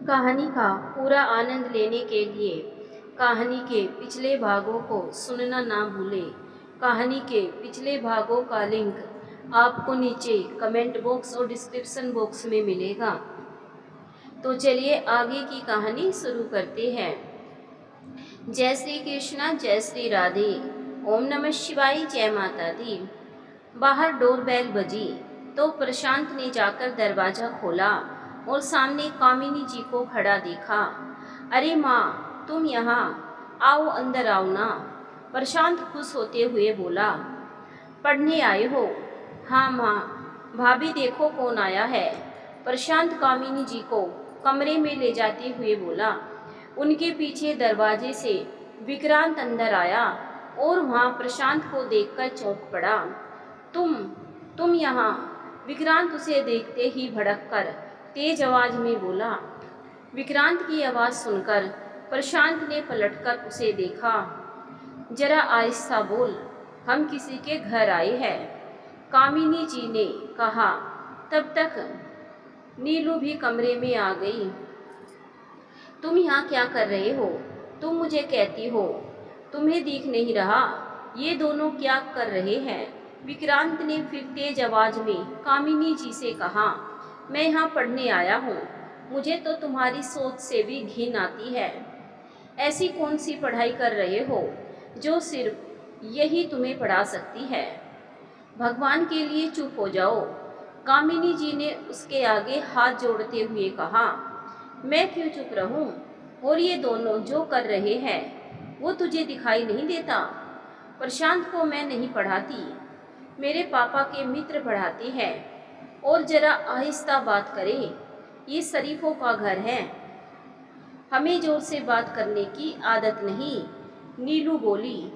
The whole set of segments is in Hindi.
कहानी का पूरा आनंद लेने के लिए कहानी के पिछले भागों को सुनना ना भूलें। कहानी के पिछले भागों का लिंक आपको नीचे कमेंट बॉक्स और डिस्क्रिप्शन बॉक्स में मिलेगा। तो चलिए आगे की कहानी शुरू करते हैं। जय श्री कृष्णा, जय श्री राधे, ओम नमः शिवाय, जय माता दी। बाहर डोरबेल बजी तो प्रशांत ने जाकर दरवाज़ा खोला और सामने कामिनी जी को खड़ा देखा। अरे माँ, तुम यहाँ, आओ अंदर आओ ना। प्रशांत खुश होते हुए बोला। पढ़ने आए हो? हाँ माँ। भाभी देखो कौन आया है। प्रशांत कामिनी जी को कमरे में ले जाते हुए बोला। उनके पीछे दरवाजे से विक्रांत अंदर आया और वहाँ प्रशांत को देखकर चौंक पड़ा। तुम यहाँ? विक्रांत उसे देखते ही भड़क कर तेज आवाज में बोला। विक्रांत की आवाज़ सुनकर प्रशांत ने पलटकर उसे देखा। जरा आहिस्ता बोल, हम किसी के घर आए हैं, कामिनी जी ने कहा। तब तक नीलू भी कमरे में आ गई। तुम यहाँ क्या कर रहे हो? तुम मुझे कहती हो, तुम्हें दिख नहीं रहा ये दोनों क्या कर रहे हैं? विक्रांत ने फिर तेज आवाज में कामिनी जी से कहा। मैं यहाँ पढ़ने आया हूँ, मुझे तो तुम्हारी सोच से भी घिन आती है। ऐसी कौन सी पढ़ाई कर रहे हो जो सिर्फ यही तुम्हें पढ़ा सकती है? भगवान के लिए चुप हो जाओ, कामिनी जी ने उसके आगे हाथ जोड़ते हुए कहा। मैं क्यों चुप रहूं? और ये दोनों जो कर रहे हैं वो तुझे दिखाई नहीं देता? प्रशांत को मैं नहीं पढ़ाती, मेरे पापा के मित्र पढ़ाते हैं। और जरा आहिस्ता बात करें, ये शरीफों का घर है, हमें जोर से बात करने की आदत नहीं। नीलू बोली।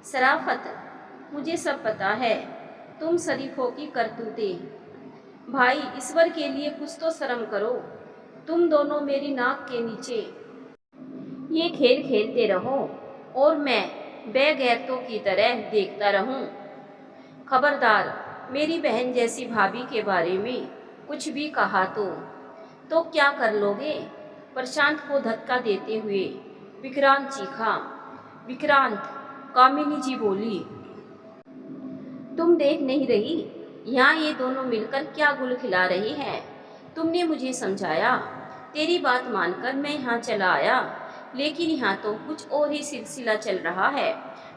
शराफत, मुझे सब पता है, तुम शरीफों की करतूतें। भाई, ईश्वर के लिए कुछ तो शर्म करो। तुम दोनों मेरी नाक के नीचे ये खेल खेलते रहो और मैं बेगैरतों की तरह देखता रहूं। खबरदार, मेरी बहन जैसी भाभी के बारे में कुछ भी कहा तो क्या कर लोगे? प्रशांत को धक्का देते हुए विक्रांत चीखा। विक्रांत, कामिनी जी बोली। तुम देख नहीं रही यहाँ ये दोनों मिलकर क्या गुल खिला रही हैं? तुमने मुझे समझाया, तेरी बात मानकर मैं यहाँ चला आया, लेकिन यहाँ तो कुछ और ही सिलसिला चल रहा है।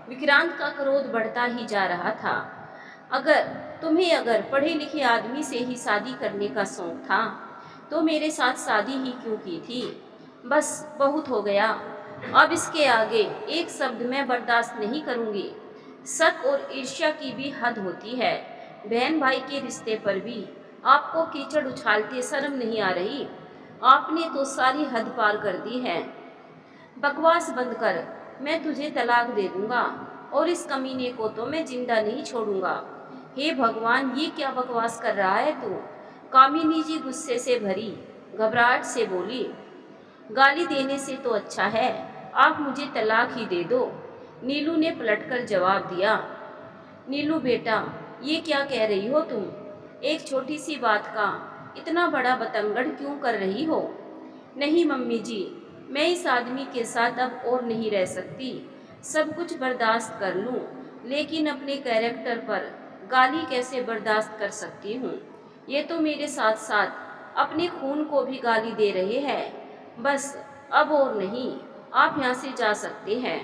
विक्रांत का क्रोध बढ़ता ही जा रहा था। अगर पढ़े लिखे आदमी से ही शादी करने का शौक था तो मेरे साथ शादी ही क्यों की थी? बस बहुत हो गया, अब इसके आगे एक शब्द मैं बर्दाश्त नहीं करूँगी। शक और ईर्ष्या की भी हद होती है। बहन भाई के रिश्ते पर भी आपको कीचड़ उछालते शर्म नहीं आ रही? आपने तो सारी हद पार कर दी है। बकवास बंद कर, मैं तुझे तलाक दे दूंगा और इस कमीने को तो मैं जिंदा नहीं छोड़ूंगा। हे भगवान, ये क्या बकवास कर रहा है तू? कामिनी जी गुस्से से भरी घबराहट से बोली। गाली देने से तो अच्छा है आप मुझे तलाक ही दे दो, नीलू ने पलटकर जवाब दिया। नीलू बेटा, ये क्या कह रही हो तुम? एक छोटी सी बात का इतना बड़ा बतंगड़ क्यों कर रही हो? नहीं मम्मी जी, मैं इस आदमी के साथ अब और नहीं रह सकती। सब कुछ बर्दाश्त कर लूँ, लेकिन अपने कैरेक्टर पर गाली कैसे बर्दाश्त कर सकती हूँ? ये तो मेरे साथ साथ अपने खून को भी गाली दे रहे हैं। बस अब और नहीं, आप यहाँ से जा सकते हैं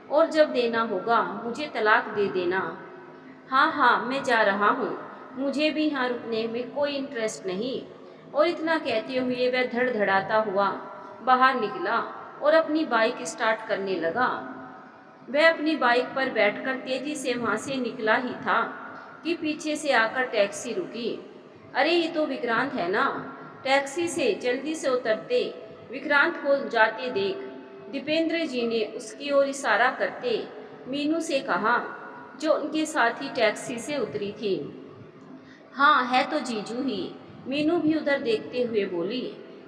और जब देना होगा मुझे तलाक दे देना। हाँ हाँ, मैं जा रहा हूँ, मुझे भी यहाँ रुकने में कोई इंटरेस्ट नहीं। और इतना कहते हुए वह धड़धड़ाता हुआ बाहर निकला और अपनी बाइक स्टार्ट करने लगा। वह अपनी बाइक पर बैठकर तेजी से वहाँ से निकला ही था कि पीछे से आकर टैक्सी रुकी। अरे ये तो विक्रांत है ना? टैक्सी से जल्दी से उतरते विक्रांत को जाते देख दीपेंद्र जी ने उसकी ओर इशारा करते मीनू से कहा, जो उनके साथ ही टैक्सी से उतरी थी। हाँ, है तो जीजू ही, मीनू भी उधर देखते हुए बोली।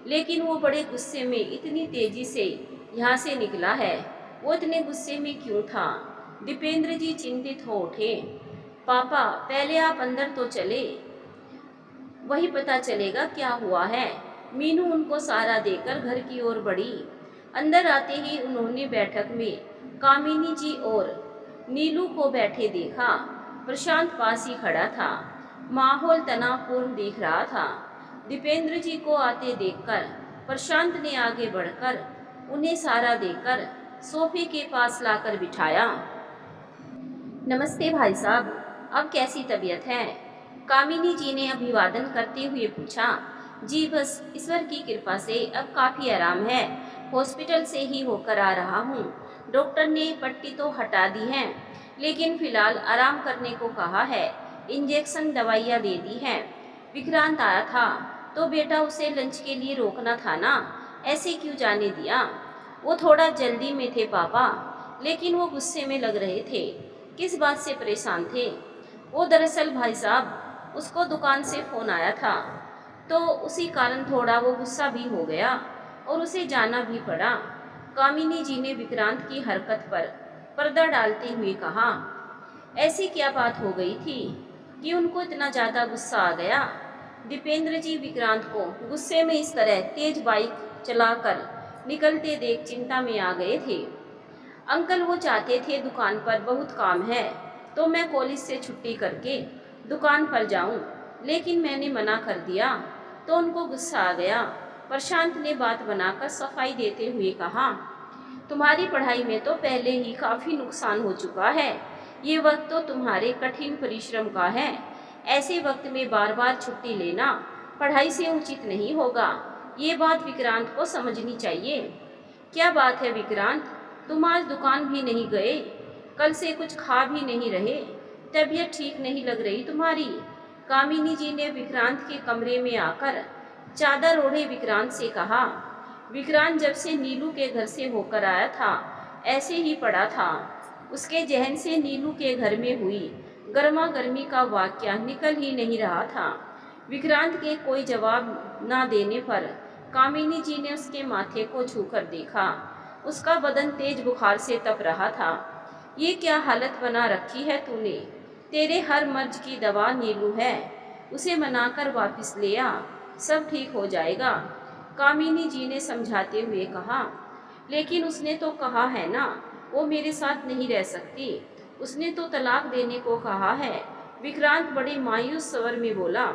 लेकिन वो बड़े गुस्से में इतनी तेजी से यहाँ से निकला है, वो इतने गुस्से में क्यों था? दीपेंद्र जी चिंतित हो उठे। पापा, पहले आप अंदर तो चले, वही पता चलेगा क्या हुआ है। मीनू उनको सहारा देकर घर की ओर बढ़ी। अंदर आते ही उन्होंने बैठक में कामिनी जी और नीलू को बैठे देखा। प्रशांत पास ही खड़ा था। माहौल तनावपूर्ण दिख रहा था। दीपेंद्र जी को आते देखकर प्रशांत ने आगे बढ़कर उन्हें सहारा देकर सोफे के पास लाकर बिठाया। नमस्ते भाई साहब, अब कैसी तबीयत है? कामिनी जी ने अभिवादन करते हुए पूछा। जी बस ईश्वर की कृपा से अब काफ़ी आराम है। हॉस्पिटल से ही होकर आ रहा हूँ। डॉक्टर ने पट्टी तो हटा दी है, लेकिन फिलहाल आराम करने को कहा है। इंजेक्शन दवाइयाँ दे दी हैं। विक्रांत आया था तो बेटा उसे लंच के लिए रोकना था ना, ऐसे क्यों जाने दिया? वो थोड़ा जल्दी में थे पापा, लेकिन वो गुस्से में लग रहे थे। किस बात से परेशान थे? वो दरअसल भाई साहब, उसको दुकान से फ़ोन आया था, तो उसी कारण थोड़ा वो गुस्सा भी हो गया और उसे जाना भी पड़ा। कामिनी जी ने विक्रांत की हरकत पर पर्दा डालते हुए कहा। ऐसी क्या बात हो गई थी कि उनको इतना ज़्यादा गुस्सा आ गया? दीपेंद्र जी विक्रांत को गुस्से में इस तरह तेज बाइक चलाकर निकलते देख चिंता में आ गए थे। अंकल वो चाहते थे दुकान पर बहुत काम है तो मैं कॉलेज से छुट्टी करके दुकान पर जाऊं, लेकिन मैंने मना कर दिया तो उनको गुस्सा आ गया। प्रशांत ने बात बनाकर सफाई देते हुए कहा। तुम्हारी पढ़ाई में तो पहले ही काफ़ी नुकसान हो चुका है। ये वक्त तो तुम्हारे कठिन परिश्रम का है। ऐसे वक्त में बार बार छुट्टी लेना पढ़ाई से उचित नहीं होगा। ये बात विक्रांत को समझनी चाहिए। क्या बात है विक्रांत, तुम आज दुकान भी नहीं गए? कल से कुछ खा भी नहीं रहे? तबीयत ठीक नहीं लग रही तुम्हारी? कामिनी जी ने विक्रांत के कमरे में आकर चादर ओढ़े विक्रांत से कहा। विक्रांत जब से नीलू के घर से होकर आया था ऐसे ही पड़ा था। उसके जहन से नीलू के घर में हुई गर्मा गर्मी का वाकया निकल ही नहीं रहा था। विक्रांत के कोई जवाब ना देने पर कामिनी जी ने उसके माथे को छूकर देखा। उसका बदन तेज बुखार से तप रहा था। ये क्या हालत बना रखी है तूने? तेरे हर मर्ज की दवा नीलू है, उसे मनाकर वापस ले आ, सब ठीक हो जाएगा। कामिनी जी ने समझाते हुए कहा। लेकिन उसने तो कहा है ना, वो मेरे साथ नहीं रह सकती। उसने तो तलाक देने को कहा है। विक्रांत बड़े मायूस स्वर में बोला।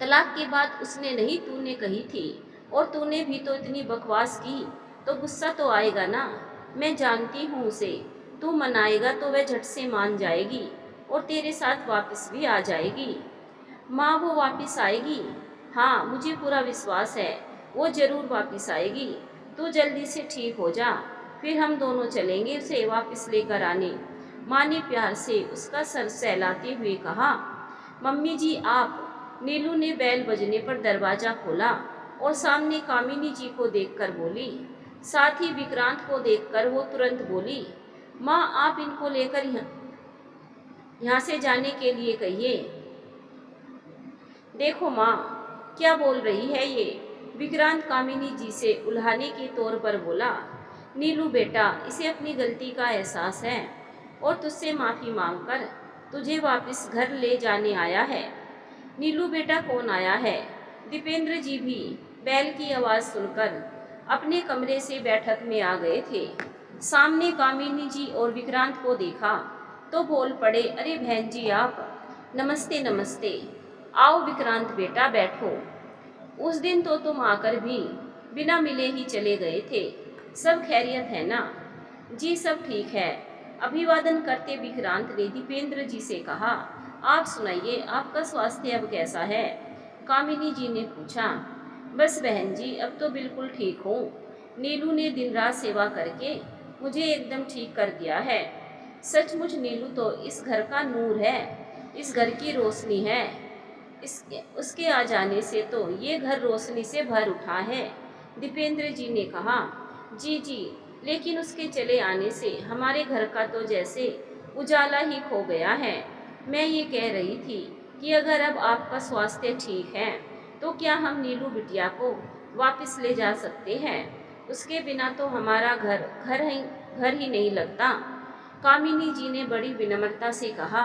तलाक की बात उसने नहीं तूने कही थी, और तूने भी तो इतनी बकवास की, तो गुस्सा तो आएगा ना। मैं जानती हूँ उसे, तू मनाएगा तो वह झट से मान जाएगी और तेरे साथ वापस भी आ जाएगी। माँ वो वापस आएगी? हाँ मुझे पूरा विश्वास है, वो ज़रूर वापस आएगी। तू जल्दी से ठीक हो जा, फिर हम दोनों चलेंगे उसे वापस लेकर आने। माँ ने प्यार से उसका सर सहलाते हुए कहा। मम्मी जी आप? नीलू ने बैल बजने पर दरवाज़ा खोला और सामने कामिनी जी को देखकर बोली। साथ ही विक्रांत को देखकर वो तुरंत बोली। माँ आप इनको लेकर यहाँ से जाने के लिए कहिए। देखो माँ क्या बोल रही है ये? विक्रांत कामिनी जी से उल्हाने के तौर पर बोला। नीलू बेटा, इसे अपनी गलती का एहसास है और तुझसे माफ़ी मांगकर तुझे वापस घर ले जाने आया है। नीलू बेटा कौन आया है? दीपेंद्र जी भी बैल की आवाज़ सुनकर अपने कमरे से बैठक में आ गए थे। सामने कामिनी जी और विक्रांत को देखा तो बोल पड़े। अरे बहन जी आप? नमस्ते नमस्ते। आओ विक्रांत बेटा बैठो। उस दिन तो तुम आकर भी बिना मिले ही चले गए थे। सब खैरियत है ना? जी सब ठीक है। अभिवादन करते विक्रांत ने दीपेंद्र जी से कहा। आप सुनाइए, आपका स्वास्थ्य अब कैसा है? कामिनी जी ने पूछा। बस बहन जी अब तो बिल्कुल ठीक हूँ। नीलू ने दिन रात सेवा करके मुझे एकदम ठीक कर दिया है। सचमुच नीलू तो इस घर का नूर है, इस घर की रोशनी है। उसके आ जाने से तो ये घर रोशनी से भर उठा है। दीपेंद्र जी ने कहा। जी जी, लेकिन उसके चले आने से हमारे घर का तो जैसे उजाला ही खो गया है। मैं ये कह रही थी कि अगर अब आपका स्वास्थ्य ठीक है तो क्या हम नीलू बिटिया को वापस ले जा सकते हैं? उसके बिना तो हमारा घर ही नहीं लगता। कामिनी जी ने बड़ी विनम्रता से कहा।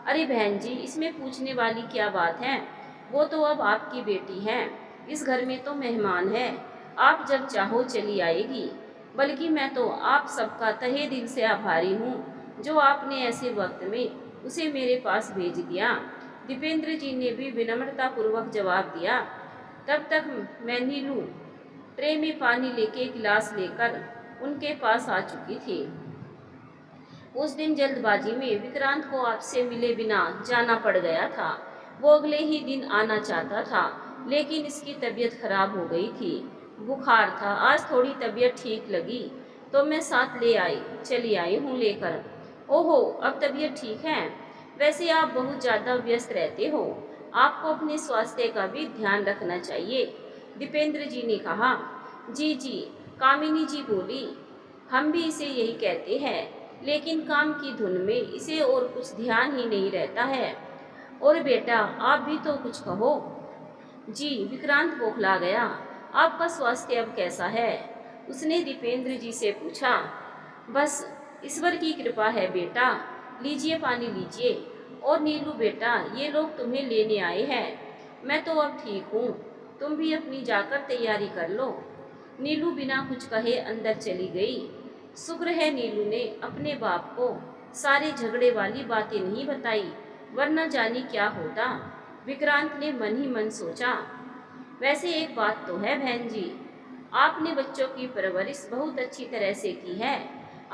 अरे बहन जी, इसमें पूछने वाली क्या बात है? वो तो अब आपकी बेटी हैं। इस घर में तो मेहमान है, आप जब चाहो चली आएगी। बल्कि मैं तो आप सबका तहे दिल से आभारी हूँ जो आपने ऐसे वक्त में उसे मेरे पास भेज दिया। दीपेंद्र जी ने भी विनम्रता पूर्वक जवाब दिया। तब तक मैं नीलू ट्रे में पानी लेके गिलास लेकर उनके पास आ चुकी थी। उस दिन जल्दबाजी में विक्रांत को आपसे मिले बिना जाना पड़ गया था। वो अगले ही दिन आना चाहता था, लेकिन इसकी तबीयत खराब हो गई थी। बुखार था। आज थोड़ी तबीयत ठीक लगी तो मैं साथ चली आई हूँ लेकर। ओहो, अब तबीयत ठीक है। वैसे आप बहुत ज़्यादा व्यस्त रहते हो, आपको अपने स्वास्थ्य का भी ध्यान रखना चाहिए, दीपेंद्र जी ने कहा। जी जी, कामिनी जी बोली, हम भी इसे यही कहते हैं, लेकिन काम की धुन में इसे और कुछ ध्यान ही नहीं रहता है। और बेटा, आप भी तो कुछ कहो। जी, विक्रांत बौखला गया। आपका स्वास्थ्य अब कैसा है? उसने दीपेंद्र जी से पूछा। बस ईश्वर की कृपा है बेटा, लीजिए पानी लीजिए। और नीलू बेटा, ये लोग तुम्हें लेने आए हैं। मैं तो अब ठीक हूँ, तुम भी अपनी जाकर तैयारी कर लो। नीलू बिना कुछ कहे अंदर चली गई। शुक्र है नीलू ने अपने बाप को सारे झगड़े वाली बातें नहीं बताई, वरना जाने क्या होता, विक्रांत ने मन ही मन सोचा। वैसे एक बात तो है बहन जी, आपने बच्चों की परवरिश बहुत अच्छी तरह से की है।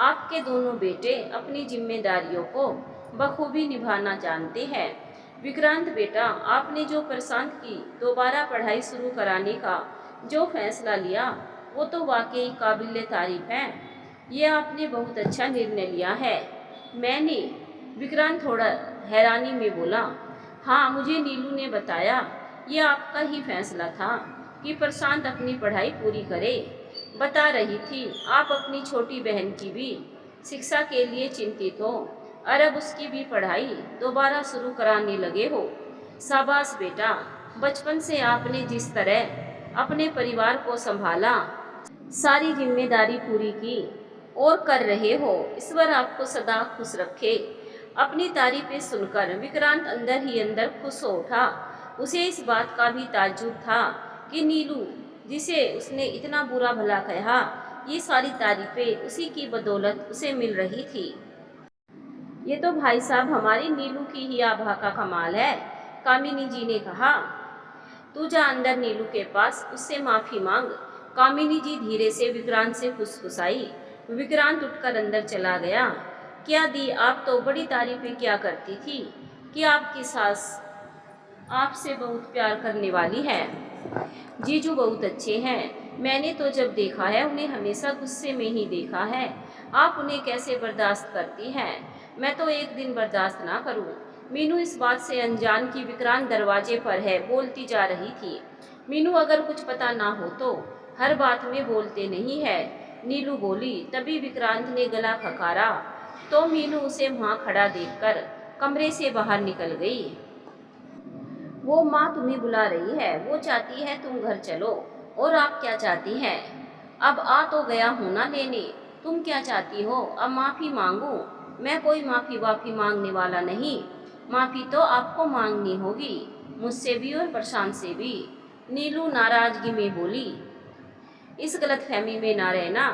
आपके दोनों बेटे अपनी जिम्मेदारियों को बखूबी निभाना जानते हैं। विक्रांत बेटा, आपने जो प्रशांत की दोबारा पढ़ाई शुरू कराने का जो फैसला लिया, वो तो वाकई काबिल तारीफ है। ये आपने बहुत अच्छा निर्णय लिया है। मैंने? विक्रांत थोड़ा हैरानी में बोला। हाँ, मुझे नीलू ने बताया ये आपका ही फैसला था कि प्रशांत अपनी पढ़ाई पूरी करे। बता रही थी आप अपनी छोटी बहन की भी शिक्षा के लिए चिंतित हो और अब उसकी भी पढ़ाई दोबारा शुरू कराने लगे हो। शाबाश बेटा, बचपन से आपने जिस तरह अपने परिवार को संभाला, सारी जिम्मेदारी पूरी की और कर रहे हो, ईश्वर आपको सदा खुश रखे। अपनी तारीफें सुनकर विक्रांत अंदर ही अंदर खुश हो उठा। उसे इस बात का भी ताज्जुब था कि नीलू, जिसे उसने इतना बुरा भला कहा, ये सारी तारीफें उसी की बदौलत उसे मिल रही थी। ये तो भाई साहब हमारी नीलू की ही आभा का कमाल है, कामिनी जी ने कहा। तू जा अंदर नीलू के पास, उससे माफ़ी मांग, कामिनी जी धीरे से विक्रांत से फुसफुसाई। विक्रांत उठकर अंदर चला गया। क्या दी, आप तो बड़ी तारीफें क्या करती थी कि आपकी सास आपसे बहुत प्यार करने वाली है। जीजू बहुत अच्छे हैं, मैंने तो जब देखा है उन्हें हमेशा गुस्से में ही देखा है। आप उन्हें कैसे बर्दाश्त करती हैं? मैं तो एक दिन बर्दाश्त ना करूं। मीनू इस बात से अनजान कि विक्रांत दरवाजे पर है बोलती जा रही थी। मीनू, अगर कुछ पता ना हो तो हर बात में बोलते नहीं है, नीलू बोली। तभी विक्रांत ने गला खकारा तो मीनू उसे वहाँ खड़ा देखकर कमरे से बाहर निकल गई। वो माँ तुम्हें बुला रही है, वो चाहती है तुम घर चलो। और आप क्या चाहती हैं? अब आ तो गया हूँ ना लेने, तुम क्या चाहती हो? अब माफ़ी मांगू? मैं कोई माफ़ी वाफ़ी मांगने वाला नहीं। माफ़ी तो आपको मांगनी होगी, मुझसे भी और प्रशांत से भी, नीलू नाराजगी में बोली। इस गलतफहमी में ना रहना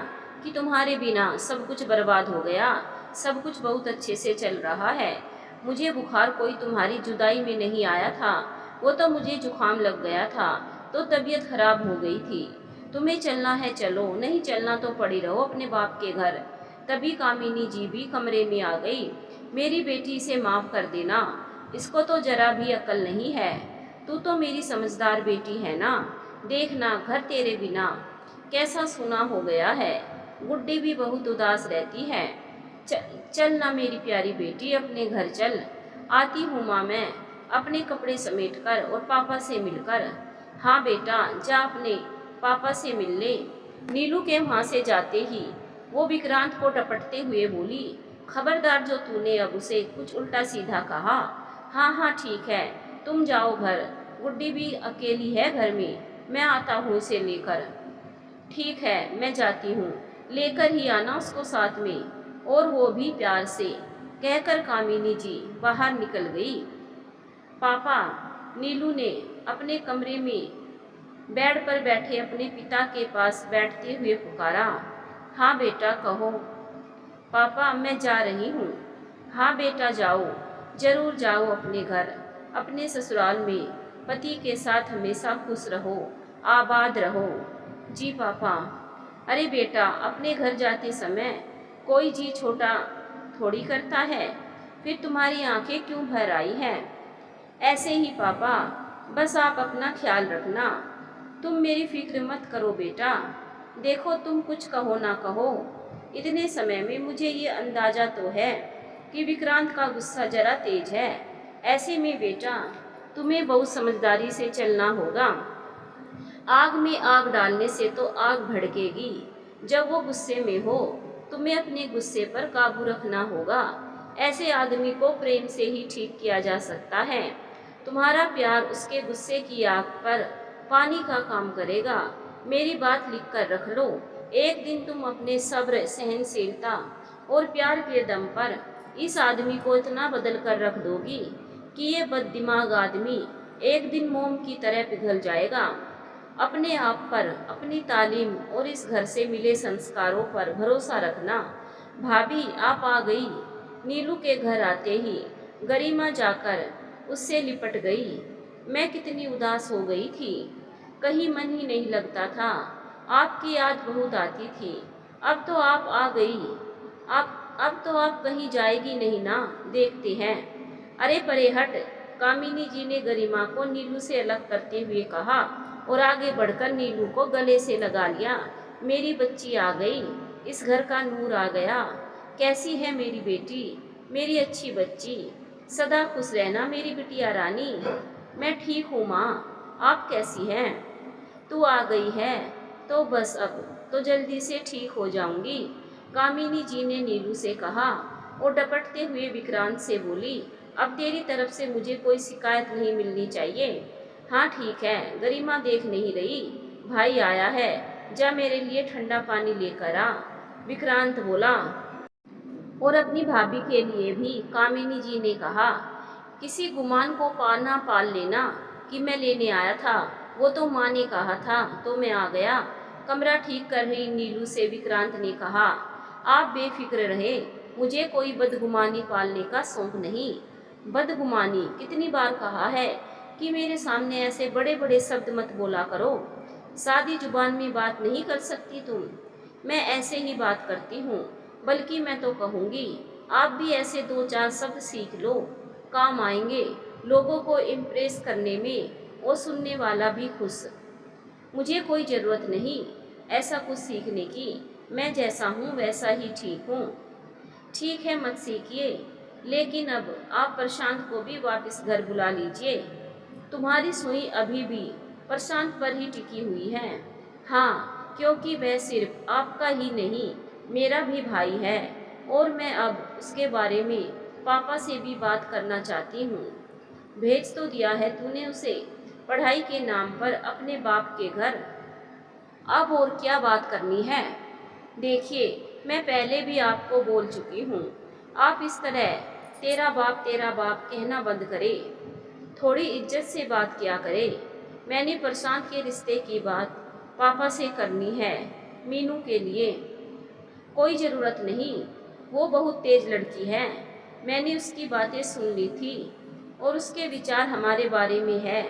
कि तुम्हारे बिना सब कुछ बर्बाद हो गया। सब कुछ बहुत अच्छे से चल रहा है। मुझे बुखार कोई तुम्हारी जुदाई में नहीं आया था, वो तो मुझे जुकाम लग गया था तो तबीयत खराब हो गई थी। तुम्हें चलना है चलो, नहीं चलना तो पड़ी रहो अपने बाप के घर। तभी कामिनी जी भी कमरे में आ गई। मेरी बेटी, इसे माफ़ कर देना, इसको तो जरा भी अकल नहीं है। तू तो मेरी समझदार बेटी है ना। देखना घर तेरे बिना कैसा सूना हो गया है। गुड्डी भी बहुत उदास रहती है। चल ना मेरी प्यारी बेटी, अपने घर चल। आती हूँ माँ मैं, अपने कपड़े समेटकर और पापा से मिलकर। हाँ बेटा, जा अपने पापा से मिल ले। नीलू के वहाँ से जाते ही वो विक्रांत को टपटते हुए बोली, खबरदार जो तूने अब उसे कुछ उल्टा सीधा कहा। हाँ हाँ ठीक है, तुम जाओ घर, गुड्डी भी अकेली है घर में, मैं आता हूँ इसे लेकर। ठीक है, मैं जाती हूँ, लेकर ही आना उसको साथ में, और वो भी प्यार से, कहकर कामिनी जी बाहर निकल गई। पापा, नीलू ने अपने कमरे में बेड पर बैठे अपने पिता के पास बैठते हुए पुकारा, हाँ बेटा कहो। पापा मैं जा रही हूँ। हाँ बेटा जाओ, जरूर जाओ अपने घर, अपने ससुराल में पति के साथ हमेशा खुश रहो, आबाद रहो। जी पापा। अरे बेटा, अपने घर जाते समय कोई जी छोटा थोड़ी करता है, फिर तुम्हारी आंखें क्यों भर आई हैं? ऐसे ही पापा, बस आप अपना ख्याल रखना, तुम मेरी फिक्र मत करो बेटा। देखो तुम कुछ कहो ना कहो, इतने समय में मुझे ये अंदाजा तो है कि विक्रांत का गुस्सा जरा तेज है। ऐसे में बेटा तुम्हें बहुत समझदारी से चलना होगा। आग में आग डालने से तो आग भड़केगी। जब वो गुस्से में हो, तुम्हें अपने गुस्से पर काबू रखना होगा। ऐसे आदमी को प्रेम से ही ठीक किया जा सकता है। तुम्हारा प्यार उसके गुस्से की आग पर पानी का काम करेगा। मेरी बात लिख कर रख लो। एक दिन तुम अपने सब्र, सहनशीलता और प्यार के दम पर इस आदमी को इतना बदल कर रख दोगी कि ये बददिमाग आदमी एक दिन मोम की तरह पिघल जाएगा। अपने आप पर, अपनी तालीम और इस घर से मिले संस्कारों पर भरोसा रखना। भाभी आप आ गई। नीलू के घर आते ही गरिमा जाकर उससे लिपट गई। मैं कितनी उदास हो गई थी, कहीं मन ही नहीं लगता था, आपकी याद बहुत आती थी। अब तो आप आ गई, अब तो आप कहीं जाएगी नहीं ना, देखते हैं। अरे परे हट, कामिनी जी ने गरिमा को नीलू से अलग करते हुए कहा और आगे बढ़कर नीलू को गले से लगा लिया। मेरी बच्ची आ गई, इस घर का नूर आ गया। कैसी है मेरी बेटी, मेरी अच्छी बच्ची, सदा खुश रहना मेरी बिटिया रानी। मैं ठीक हूँ माँ, आप कैसी हैं? तू आ गई है तो बस अब तो जल्दी से ठीक हो जाऊंगी, कामिनी जी ने नीलू से कहा और डपटते हुए विक्रांत से बोली, अब तेरी तरफ से मुझे कोई शिकायत नहीं मिलनी चाहिए। हाँ ठीक है, गरिमा देख नहीं रही, भाई आया है, जा मेरे लिए ठंडा पानी लेकर आ, विक्रांत बोला। और अपनी भाभी के लिए भी कामिनी जी ने कहा, किसी गुमान को पालना पाल लेना कि मैं लेने आया था, वो तो माँ ने कहा था तो मैं आ गया। कमरा ठीक कर रही नीलू से विक्रांत ने कहा, आप बेफिक्र रहे, मुझे कोई बदगुमानी पालने का शौक नहीं। बदगुमानी कितनी बार कहा है कि मेरे सामने ऐसे बड़े बड़े शब्द मत बोला करो। सादी जुबान में बात नहीं कर सकती तुम? मैं ऐसे ही बात करती हूँ, बल्कि मैं तो कहूँगी आप भी ऐसे दो चार शब्द सीख लो, काम आएंगे लोगों को इम्प्रेस करने में और सुनने वाला भी खुश। मुझे कोई ज़रूरत नहीं ऐसा कुछ सीखने की, मैं जैसा हूँ वैसा ही ठीक हूँ। ठीक है मत सीखिए, लेकिन अब आप प्रशांत को भी वापस घर बुला लीजिए। तुम्हारी सुई अभी भी प्रशांत पर ही टिकी हुई है। हाँ, क्योंकि वह सिर्फ आपका ही नहीं मेरा भी भाई है और मैं अब उसके बारे में पापा से भी बात करना चाहती हूँ। भेज तो दिया है तूने उसे पढ़ाई के नाम पर अपने बाप के घर, अब और क्या बात करनी है? देखिए, मैं पहले भी आपको बोल चुकी हूँ, आप इस तरह तेरा बाप कहना बंद करें, थोड़ी इज्जत से बात किया करें। मैंने प्रशांत के रिश्ते की बात पापा से करनी है, मीनू के लिए कोई ज़रूरत नहीं, वो बहुत तेज लड़की है, मैंने उसकी बातें सुन ली थी और उसके विचार हमारे बारे में है।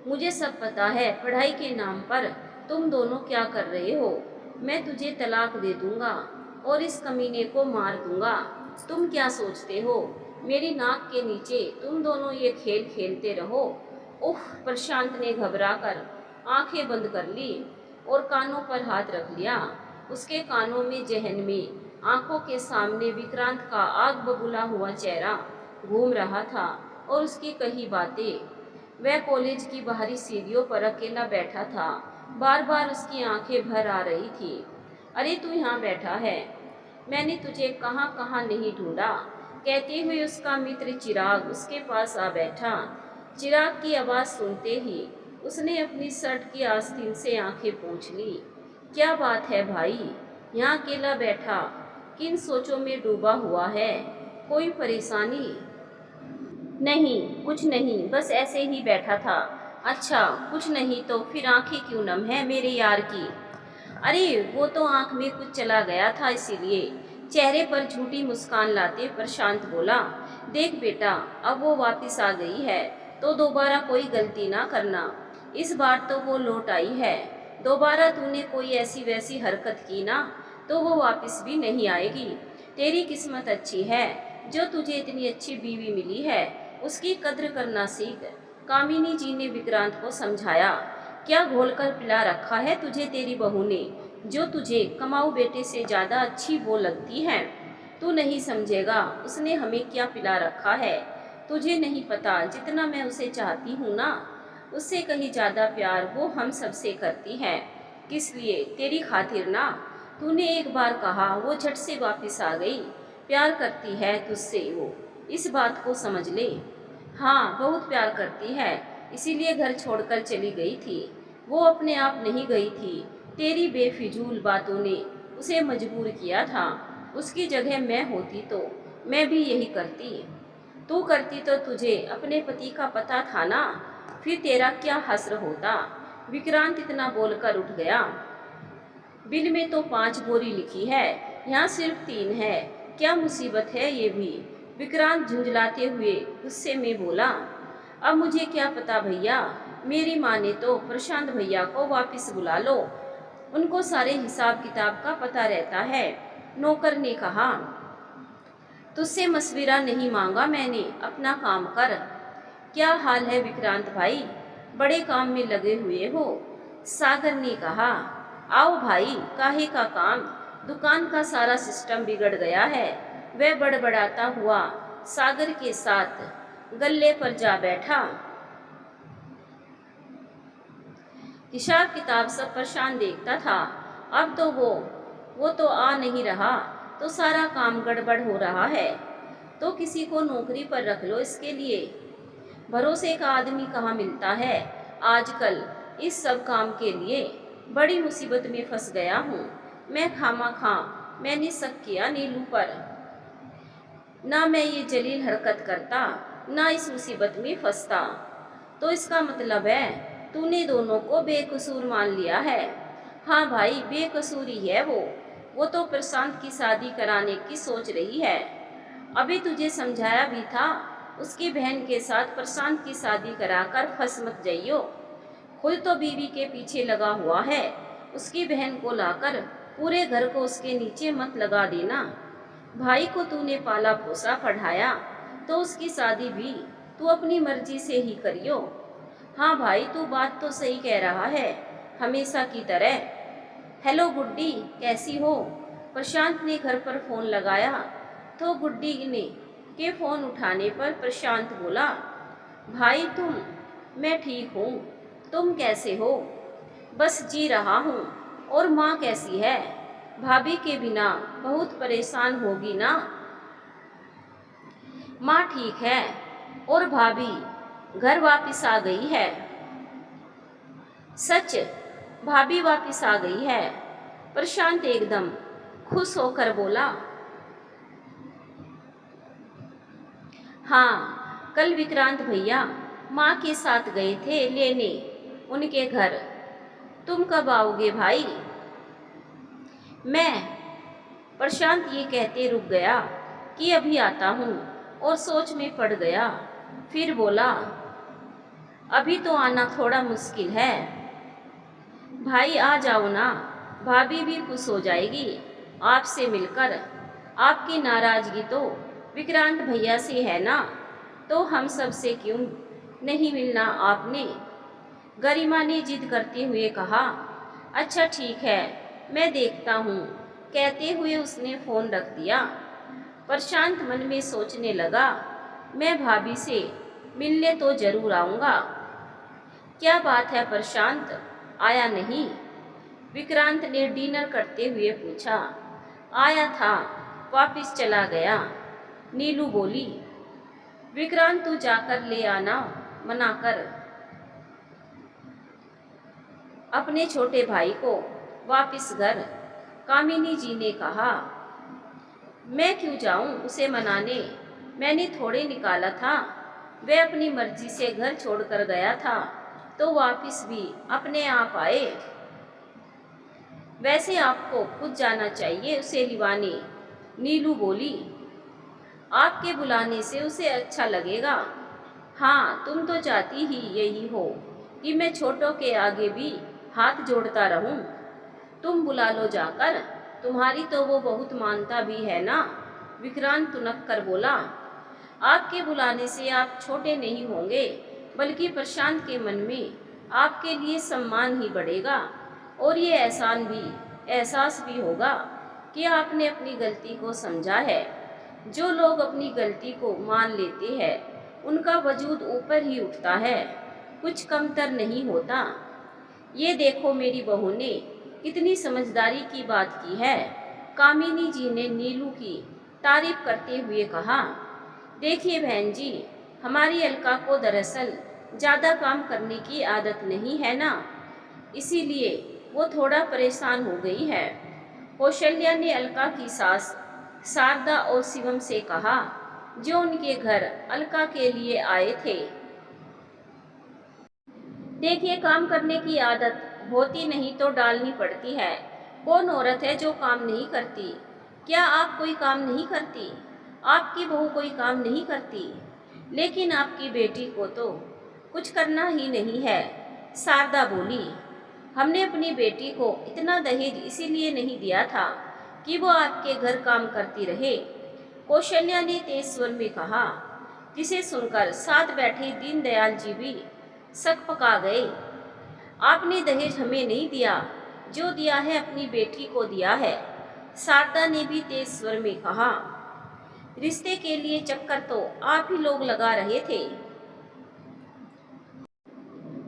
मुझे सब पता है, पढ़ाई के नाम पर तुम दोनों क्या कर रहे हो। मैं तुझे तलाक दे दूंगा और इस कमीने को मार दूंगा। तुम क्या सोचते हो मेरी नाक के नीचे तुम दोनों ये खेल खेलते रहो? उफ, प्रशांत ने घबराकर आंखें बंद कर ली और कानों पर हाथ रख लिया। उसके कानों में, जहन में, आंखों के सामने विक्रांत का आग बबूला हुआ चेहरा घूम रहा था और उसकी कही बातें। वह कॉलेज की बाहरी सीढ़ियों पर अकेला बैठा था, बार बार उसकी आंखें भर आ रही थी। अरे तू यहाँ बैठा है, मैंने तुझे कहाँ कहाँ नहीं ढूंढा, कहते हुए उसका मित्र चिराग उसके पास आ बैठा। चिराग की आवाज़ सुनते ही उसने अपनी शर्ट की आस्तीन से आंखें पोंछ ली। क्या बात है भाई, यहाँ अकेला बैठा किन सोचों में डूबा हुआ है? कोई परेशानी? नहीं, कुछ नहीं, बस ऐसे ही बैठा था। अच्छा, कुछ नहीं तो फिर आंखें क्यों नम है मेरे यार की? अरे वो तो आंख में कुछ चला गया था इसीलिए। चेहरे पर झूठी मुस्कान लाते प्रशांत बोला, देख बेटा, अब वो वापस आ गई है तो दोबारा कोई गलती ना करना। इस बार तो वो लौट आई है। दोबारा तूने कोई ऐसी वैसी हरकत की ना तो वो वापस भी नहीं आएगी। तेरी किस्मत अच्छी है जो तुझे इतनी अच्छी बीवी मिली है। उसकी कद्र करना सीख। कामिनी जी ने विक्रांत को समझाया। क्या घोलकर पिला रखा है तुझे तेरी बहू ने, जो तुझे कमाऊ बेटे से ज्यादा अच्छी वो लगती है? तू नहीं समझेगा उसने हमें क्या पिला रखा है। तुझे नहीं पता जितना मैं उसे चाहती हूँ ना, उससे कहीं ज्यादा प्यार वो हम सबसे करती है। किस लिए? तेरी खातिर ना। तूने एक बार कहा वो झट से वापस आ गई। प्यार करती है तुझसे वो, इस बात को समझ ले। हाँ, बहुत प्यार करती है, इसीलिए घर छोड़कर चली गई थी। वो अपने आप नहीं गई थी, तेरी बेफिजूल बातों ने उसे मजबूर किया था। उसकी जगह मैं होती तो मैं भी यही करती। तू करती तो तुझे अपने पति का पता था ना, फिर तेरा क्या हश्र होता। विक्रांत इतना बोलकर उठ गया। बिल में तो 5 बोरी लिखी है, यहाँ सिर्फ 3 है। क्या मुसीबत है ये भी? विक्रांत झुंझलाते हुए गुस्से में बोला। अब मुझे क्या पता भैया, मेरी माँ ने तो प्रशांत भैया को वापस बुला लो, उनको सारे हिसाब किताब का पता रहता है। नौकर ने कहा। तुझसे मशविरा नहीं मांगा मैंने, अपना काम कर। क्या हाल है विक्रांत भाई, बड़े काम में लगे हुए हो? सागर ने कहा। आओ भाई, काहे का काम? दुकान का सारा सिस्टम बिगड़ गया है। वह बड़बड़ाता हुआ सागर के साथ गल्ले पर जा बैठा। हिसाब किताब सब प्रशांत देखता था। अब तो वो तो आ नहीं रहा, तो सारा काम गड़बड़ हो रहा है। तो किसी को नौकरी पर रख लो इसके लिए। भरोसे का आदमी कहाँ मिलता है आजकल इस सब काम के लिए। बड़ी मुसीबत में फंस गया हूँ मैं खामा। मैंने शक किया नीलू पर। ना मैं ये जलील हरकत करता, ना इस मुसीबत में फंसता। तो इसका मतलब है तूने दोनों को बेकसूर मान लिया है? हाँ भाई, बेकसूर ही है वो तो प्रशांत की शादी कराने की सोच रही है। अभी तुझे समझाया भी था, उसकी बहन के साथ प्रशांत की शादी कराकर फंस मत जाइयो। खुद तो बीवी के पीछे लगा हुआ है, उसकी बहन को लाकर पूरे घर को उसके नीचे मत लगा देना। भाई को तूने पाला पोसा पढ़ाया, तो उसकी शादी भी तू अपनी मर्जी से ही करियो। हाँ भाई, तू बात तो सही कह रहा है, हमेशा की तरह। हेलो गुड्डी, कैसी हो? प्रशांत ने घर पर फोन लगाया तो गुड्डी ने के फोन उठाने पर प्रशांत बोला, भाई तुम? मैं ठीक हूँ, तुम कैसे हो? बस जी रहा हूँ। और माँ कैसी है? भाभी के बिना बहुत परेशान होगी ना? माँ ठीक है, और भाभी घर वापस आ गई है। सच? भाभी वापस आ गई है? प्रशांत एकदम खुश होकर बोला। हाँ, कल विक्रांत भैया माँ के साथ गए थे लेने उनके घर। तुम कब आओगे भाई? मैं? प्रशांत ये कहते रुक गया कि अभी आता हूँ, और सोच में पड़ गया। फिर बोला, अभी तो आना थोड़ा मुश्किल है। भाई आ जाओ ना, भाभी भी खुश हो जाएगी आपसे मिलकर। आपकी नाराजगी तो विक्रांत भैया से है ना, तो हम सब से क्यों नहीं मिलना आपने? गरिमा ने जिद करते हुए कहा। अच्छा ठीक है, मैं देखता हूँ, कहते हुए उसने फोन रख दिया। प्रशांत मन में सोचने लगा, मैं भाभी से मिलने तो जरूर आऊँगा। क्या बात है प्रशांत, आया नहीं? विक्रांत ने डिनर करते हुए पूछा। आया था, वापिस चला गया, नीलू बोली। विक्रांत तू जाकर ले आना, मना कर अपने छोटे भाई को वापिस घर। कामिनी जी ने कहा। मैं क्यों जाऊं उसे मनाने, मैंने थोड़े निकाला था, वह अपनी मर्जी से घर छोड़कर गया था। तो वापिस भी अपने आप आए। वैसे आपको खुद जाना चाहिए उसे लिवाने, नीलू बोली। आपके बुलाने से उसे अच्छा लगेगा। हाँ, तुम तो चाहती ही यही हो कि मैं छोटों के आगे भी हाथ जोड़ता रहूं। तुम बुला लो जाकर, तुम्हारी तो वो बहुत मानता भी है ना, विक्रांत तुनक कर बोला। आपके बुलाने से आप छोटे नहीं होंगे, बल्कि प्रशांत के मन में आपके लिए सम्मान ही बढ़ेगा और ये एहसास भी होगा कि आपने अपनी गलती को समझा है। जो लोग अपनी गलती को मान लेते हैं, उनका वजूद ऊपर ही उठता है, कुछ कमतर नहीं होता। ये देखो मेरी बहू ने कितनी समझदारी की बात की है, कामिनी जी ने नीलू की तारीफ करते हुए कहा। देखिए बहन जी, हमारी अलका को दरअसल ज़्यादा काम करने की आदत नहीं है ना, इसीलिए वो थोड़ा परेशान हो गई है। कौशल्या ने अलका की सास शारदा और शिवम से कहा, जो उनके घर अलका के लिए आए थे। देखिए, काम करने की आदत होती नहीं तो डालनी पड़ती है। कौन औरत है जो काम नहीं करती? क्या आप कोई काम नहीं करती? आपकी बहू कोई काम नहीं करती? लेकिन आपकी बेटी को तो कुछ करना ही नहीं है, शारदा बोली। हमने अपनी बेटी को इतना दहेज इसीलिए नहीं दिया था कि वो आपके घर काम करती रहे, कौशल्या ने तेज स्वर में कहा, जिसे सुनकर साथ बैठे दीनदयाल जी भी सक पका गए। आपने दहेज हमें नहीं दिया, जो दिया है अपनी बेटी को दिया है, शारदा ने भी तेज स्वर में कहा। रिश्ते के लिए चक्कर तो आप ही लोग लगा रहे थे,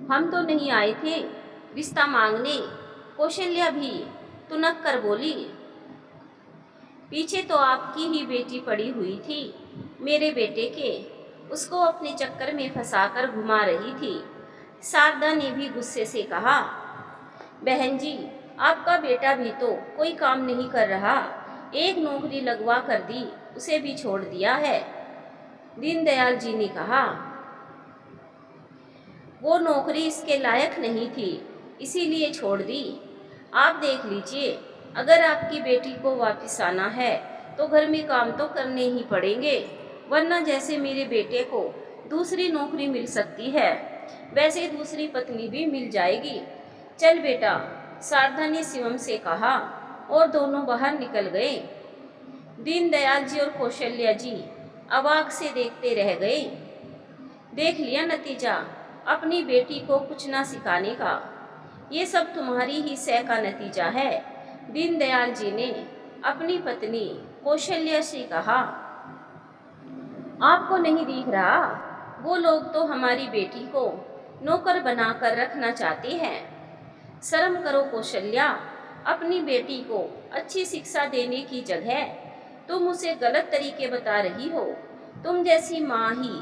हम तो नहीं आए थे रिश्ता मांगने, कौशल्या भी तुनक कर बोली। पीछे तो आपकी ही बेटी पड़ी हुई थी, मेरे बेटे के, उसको अपने चक्कर में फंसाकर घुमा रही थी, शारदा ने भी गुस्से से कहा। बहन जी, आपका बेटा भी तो कोई काम नहीं कर रहा, एक नौकरी लगवा कर दी, उसे भी छोड़ दिया है, दीनदयाल जी ने कहा। वो नौकरी इसके लायक नहीं थी, इसीलिए छोड़ दी। आप देख लीजिए, अगर आपकी बेटी को वापस आना है तो घर में काम तो करने ही पड़ेंगे, वरना जैसे मेरे बेटे को दूसरी नौकरी मिल सकती है, वैसे दूसरी पत्नी भी मिल जाएगी। चल बेटा, शारदा ने शिवम से कहा और दोनों बाहर निकल गए। दीनदयाल जी और कौशल्या जी अवाक से देखते रह गए। देख लिया नतीजा अपनी बेटी को कुछ ना सिखाने का, ये सब तुम्हारी ही सह का नतीजा है, दीनदयाल जी ने अपनी पत्नी कौशल्या से कहा। आपको नहीं दिख रहा, वो लोग तो हमारी बेटी को नौकर बनाकर रखना चाहते हैं। शर्म करो कौशल्या, अपनी बेटी को अच्छी शिक्षा देने की जगह तुम उसे गलत तरीके बता रही हो। तुम जैसी माँ ही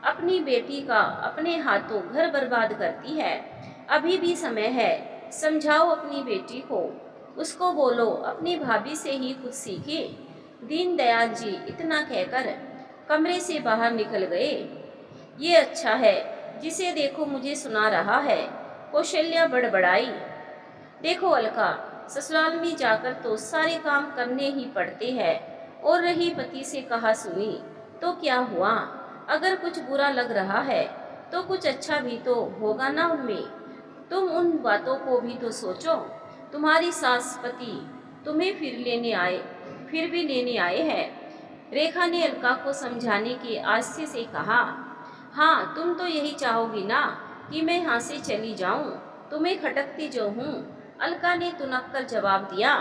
अपनी बेटी का अपने हाथों घर बर्बाद करती है। अभी भी समय है, समझाओ अपनी बेटी को, उसको बोलो अपनी भाभी से ही कुछ सीखे। दीनदयाल जी इतना कहकर कमरे से बाहर निकल गए। ये अच्छा है, जिसे देखो मुझे सुना रहा है, कौशल्या बड़बड़ाई। देखो अलका, ससुराल में जाकर तो सारे काम करने ही पड़ते हैं, और रही पति से कहा सुनी तो क्या हुआ? अगर कुछ बुरा लग रहा है तो कुछ अच्छा भी तो होगा ना उनमें। तुम उन बातों को भी तो सोचो। तुम्हारी सास पति तुम्हें फिर भी लेने आए हैं। रेखा ने अलका को समझाने के आस्ते से कहा। हाँ, तुम तो यही चाहोगी ना कि मैं यहाँ से चली जाऊँ, तुम्हें खटकती जो हूँ, अलका ने तुनक कर जवाब दिया।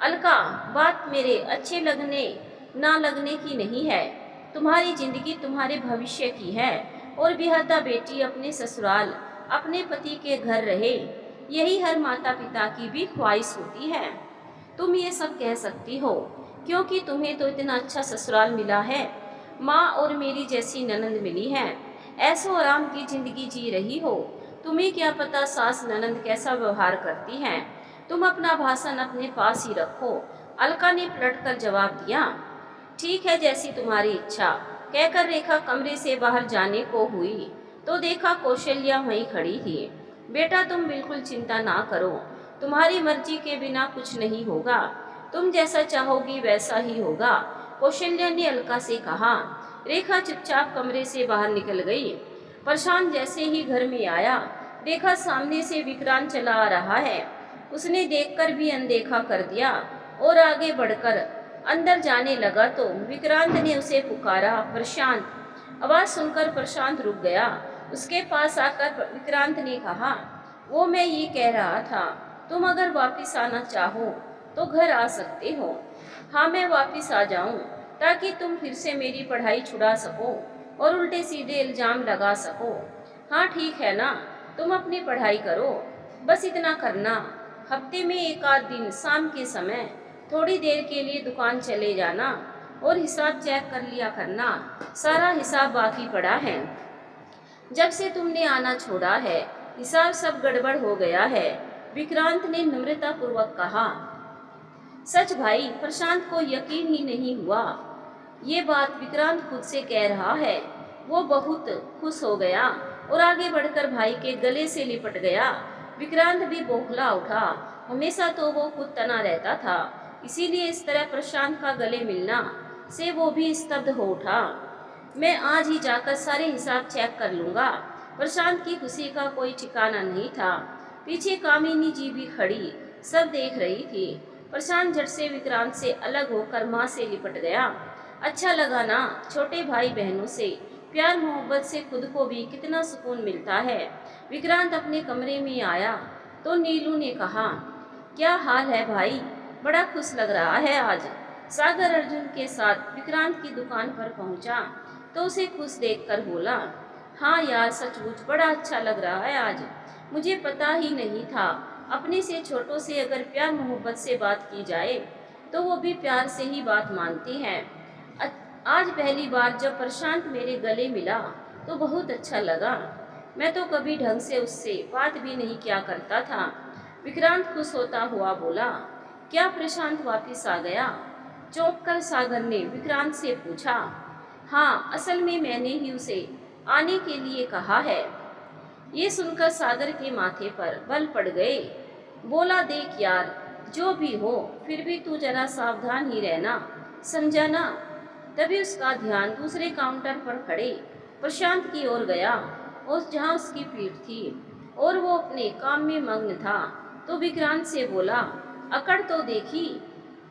अलका, बात मेरे अच्छे लगने ना लगने की नहीं है, तुम्हारी जिंदगी तुम्हारे भविष्य की है, और बिहाता बेटी अपने ससुराल अपने पति के घर रहे, यही हर माता पिता की भी ख्वाहिश होती है। तुम ये सब कह सकती हो क्योंकि तुम्हें तो इतना अच्छा ससुराल मिला है, माँ और मेरी जैसी ननंद मिली है, ऐसो आराम की जिंदगी जी रही हो। तुम्हें क्या पता सास ननंद कैसा व्यवहार करती हैं। तुम अपना भाषण अपने पास ही रखो, अलका ने पलटकर जवाब दिया। ठीक है, जैसी तुम्हारी इच्छा, कहकर रेखा कमरे से बाहर जाने को हुई तो देखा कौशल्या वहीं खड़ी थी। बेटा तुम बिल्कुल चिंता ना करो, तुम्हारी मर्जी के बिना कुछ नहीं होगा, तुम जैसा चाहोगी वैसा ही होगा, कौशल्या ने अलका से कहा। रेखा चुपचाप कमरे से बाहर निकल गई। प्रशांत जैसे ही घर में आया, देखा सामने से विक्रांत चला आ रहा है। उसने देखकर भी अनदेखा कर दिया और आगे बढ़कर अंदर जाने लगा तो विक्रांत ने उसे पुकारा, प्रशांत। आवाज सुनकर प्रशांत रुक गया। उसके पास आकर विक्रांत ने कहा, वो मैं ये कह रहा था, तुम अगर वापस आना चाहो तो घर आ सकते हो। हाँ मैं वापस आ जाऊं ताकि तुम फिर से मेरी पढ़ाई छुड़ा सको और उल्टे सीधे इल्जाम लगा सको। हाँ ठीक है ना, तुम अपनी पढ़ाई करो, बस इतना करना, हफ्ते में एक आध दिन शाम के समय थोड़ी देर के लिए दुकान चले जाना और हिसाब चेक कर लिया करना, सारा हिसाब बाकी पड़ा है। जब से तुमने आना छोड़ा है हिसाब सब गड़बड़ हो गया है, विक्रांत ने नम्रतापूर्वक कहा। सच भाई, प्रशांत को यकीन ही नहीं हुआ। ये बात विक्रांत खुद से कह रहा है। वो बहुत खुश हो गया और आगे बढ़कर भाई के गले से लिपट गया। विक्रांत भी बौखला उठा। हमेशा तो वो खुद तना रहता था, इसीलिए इस तरह प्रशांत का गले मिलना से वो भी स्तब्ध हो उठा। मैं आज ही जाकर सारे हिसाब चेक कर लूंगा। प्रशांत की खुशी का कोई ठिकाना नहीं था। पीछे कामिनी जी भी खड़ी सब देख रही थी। प्रशांत झट से विक्रांत से अलग होकर माँ से लिपट गया। अच्छा लगा ना, छोटे भाई बहनों से प्यार मोहब्बत से खुद को भी कितना सुकून मिलता है। विक्रांत अपने कमरे में आया तो नीलू ने कहा, क्या हाल है भाई, बड़ा खुश लग रहा है आज। सागर अर्जुन के साथ विक्रांत की दुकान पर पहुंचा तो उसे खुश देखकर बोला, हाँ यार सचमुच बड़ा अच्छा लग रहा है आज। मुझे पता ही नहीं था अपने से छोटों से अगर प्यार मोहब्बत से बात की जाए तो वो भी प्यार से ही बात मानते हैं। आज पहली बार जब प्रशांत मेरे गले मिला तो बहुत अच्छा लगा। मैं तो कभी ढंग से उससे बात भी नहीं किया करता था। विक्रांत खुश होता हुआ बोला, क्या प्रशांत वापिस आ गया? चौंक कर सागर ने विक्रांत से पूछा। हाँ, असल में मैंने ही उसे आने के लिए कहा है। ये सुनकर सागर के माथे पर बल पड़ गए। बोला, देख यार, जो भी हो फिर भी तू जरा सावधान ही रहना, समझा ना। तभी उसका ध्यान दूसरे काउंटर पर खड़े प्रशांत की ओर गया और जहाँ उसकी पीठ थी और वो अपने काम में मग्न था तो विक्रांत से बोला, अकड़ तो देखी,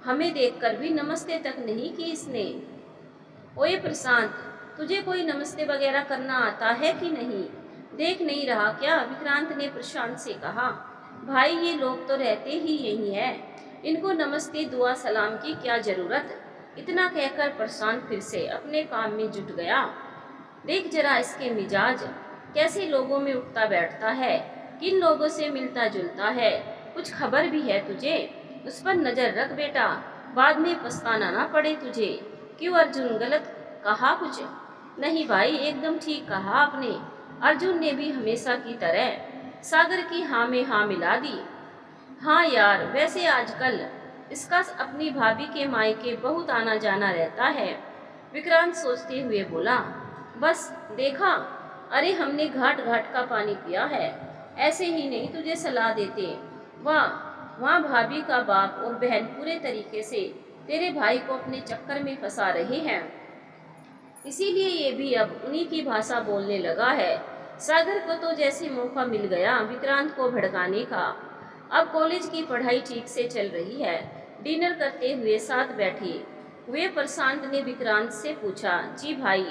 हमें देखकर भी नमस्ते तक नहीं की इसने। ओए प्रशांत, तुझे कोई नमस्ते वगैरह करना आता है कि नहीं? देख नहीं रहा क्या? विक्रांत ने प्रशांत से कहा। भाई ये लोग तो रहते ही यही है, इनको नमस्ते दुआ सलाम की क्या जरूरत। इतना कहकर प्रशांत फिर से अपने काम में जुट गया। देख जरा इसके मिजाज कैसे लोगों में उठता बैठता है, किन लोगों से मिलता जुलता है, कुछ खबर भी है तुझे? उस पर नजर रख बेटा, बाद में पछताना ना पड़े तुझे। क्यों अर्जुन, गलत कहा कुछ? नहीं भाई, एकदम ठीक कहा आपने। अर्जुन ने भी हमेशा की तरह सागर की हाँ में हाँ मिला दी। हाँ यार, वैसे आजकल इसका अपनी भाभी के मायके बहुत आना जाना रहता है। विक्रांत सोचते हुए बोला, बस देखा, अरे हमने घाट घाट का पानी पिया है, ऐसे ही नहीं तुझे सलाह देते। वाह, वहाँ भाभी का बाप और बहन पूरे तरीके से तेरे भाई को अपने चक्कर में फंसा रहे हैं, इसीलिए ये भी अब उन्हीं की भाषा बोलने लगा है। सागर को तो जैसे मौका मिल गया विक्रांत को भड़काने का। अब कॉलेज की पढ़ाई ठीक से चल रही है। डिनर करते हुए साथ बैठे हुए प्रशांत ने विक्रांत से पूछा, जी भाई।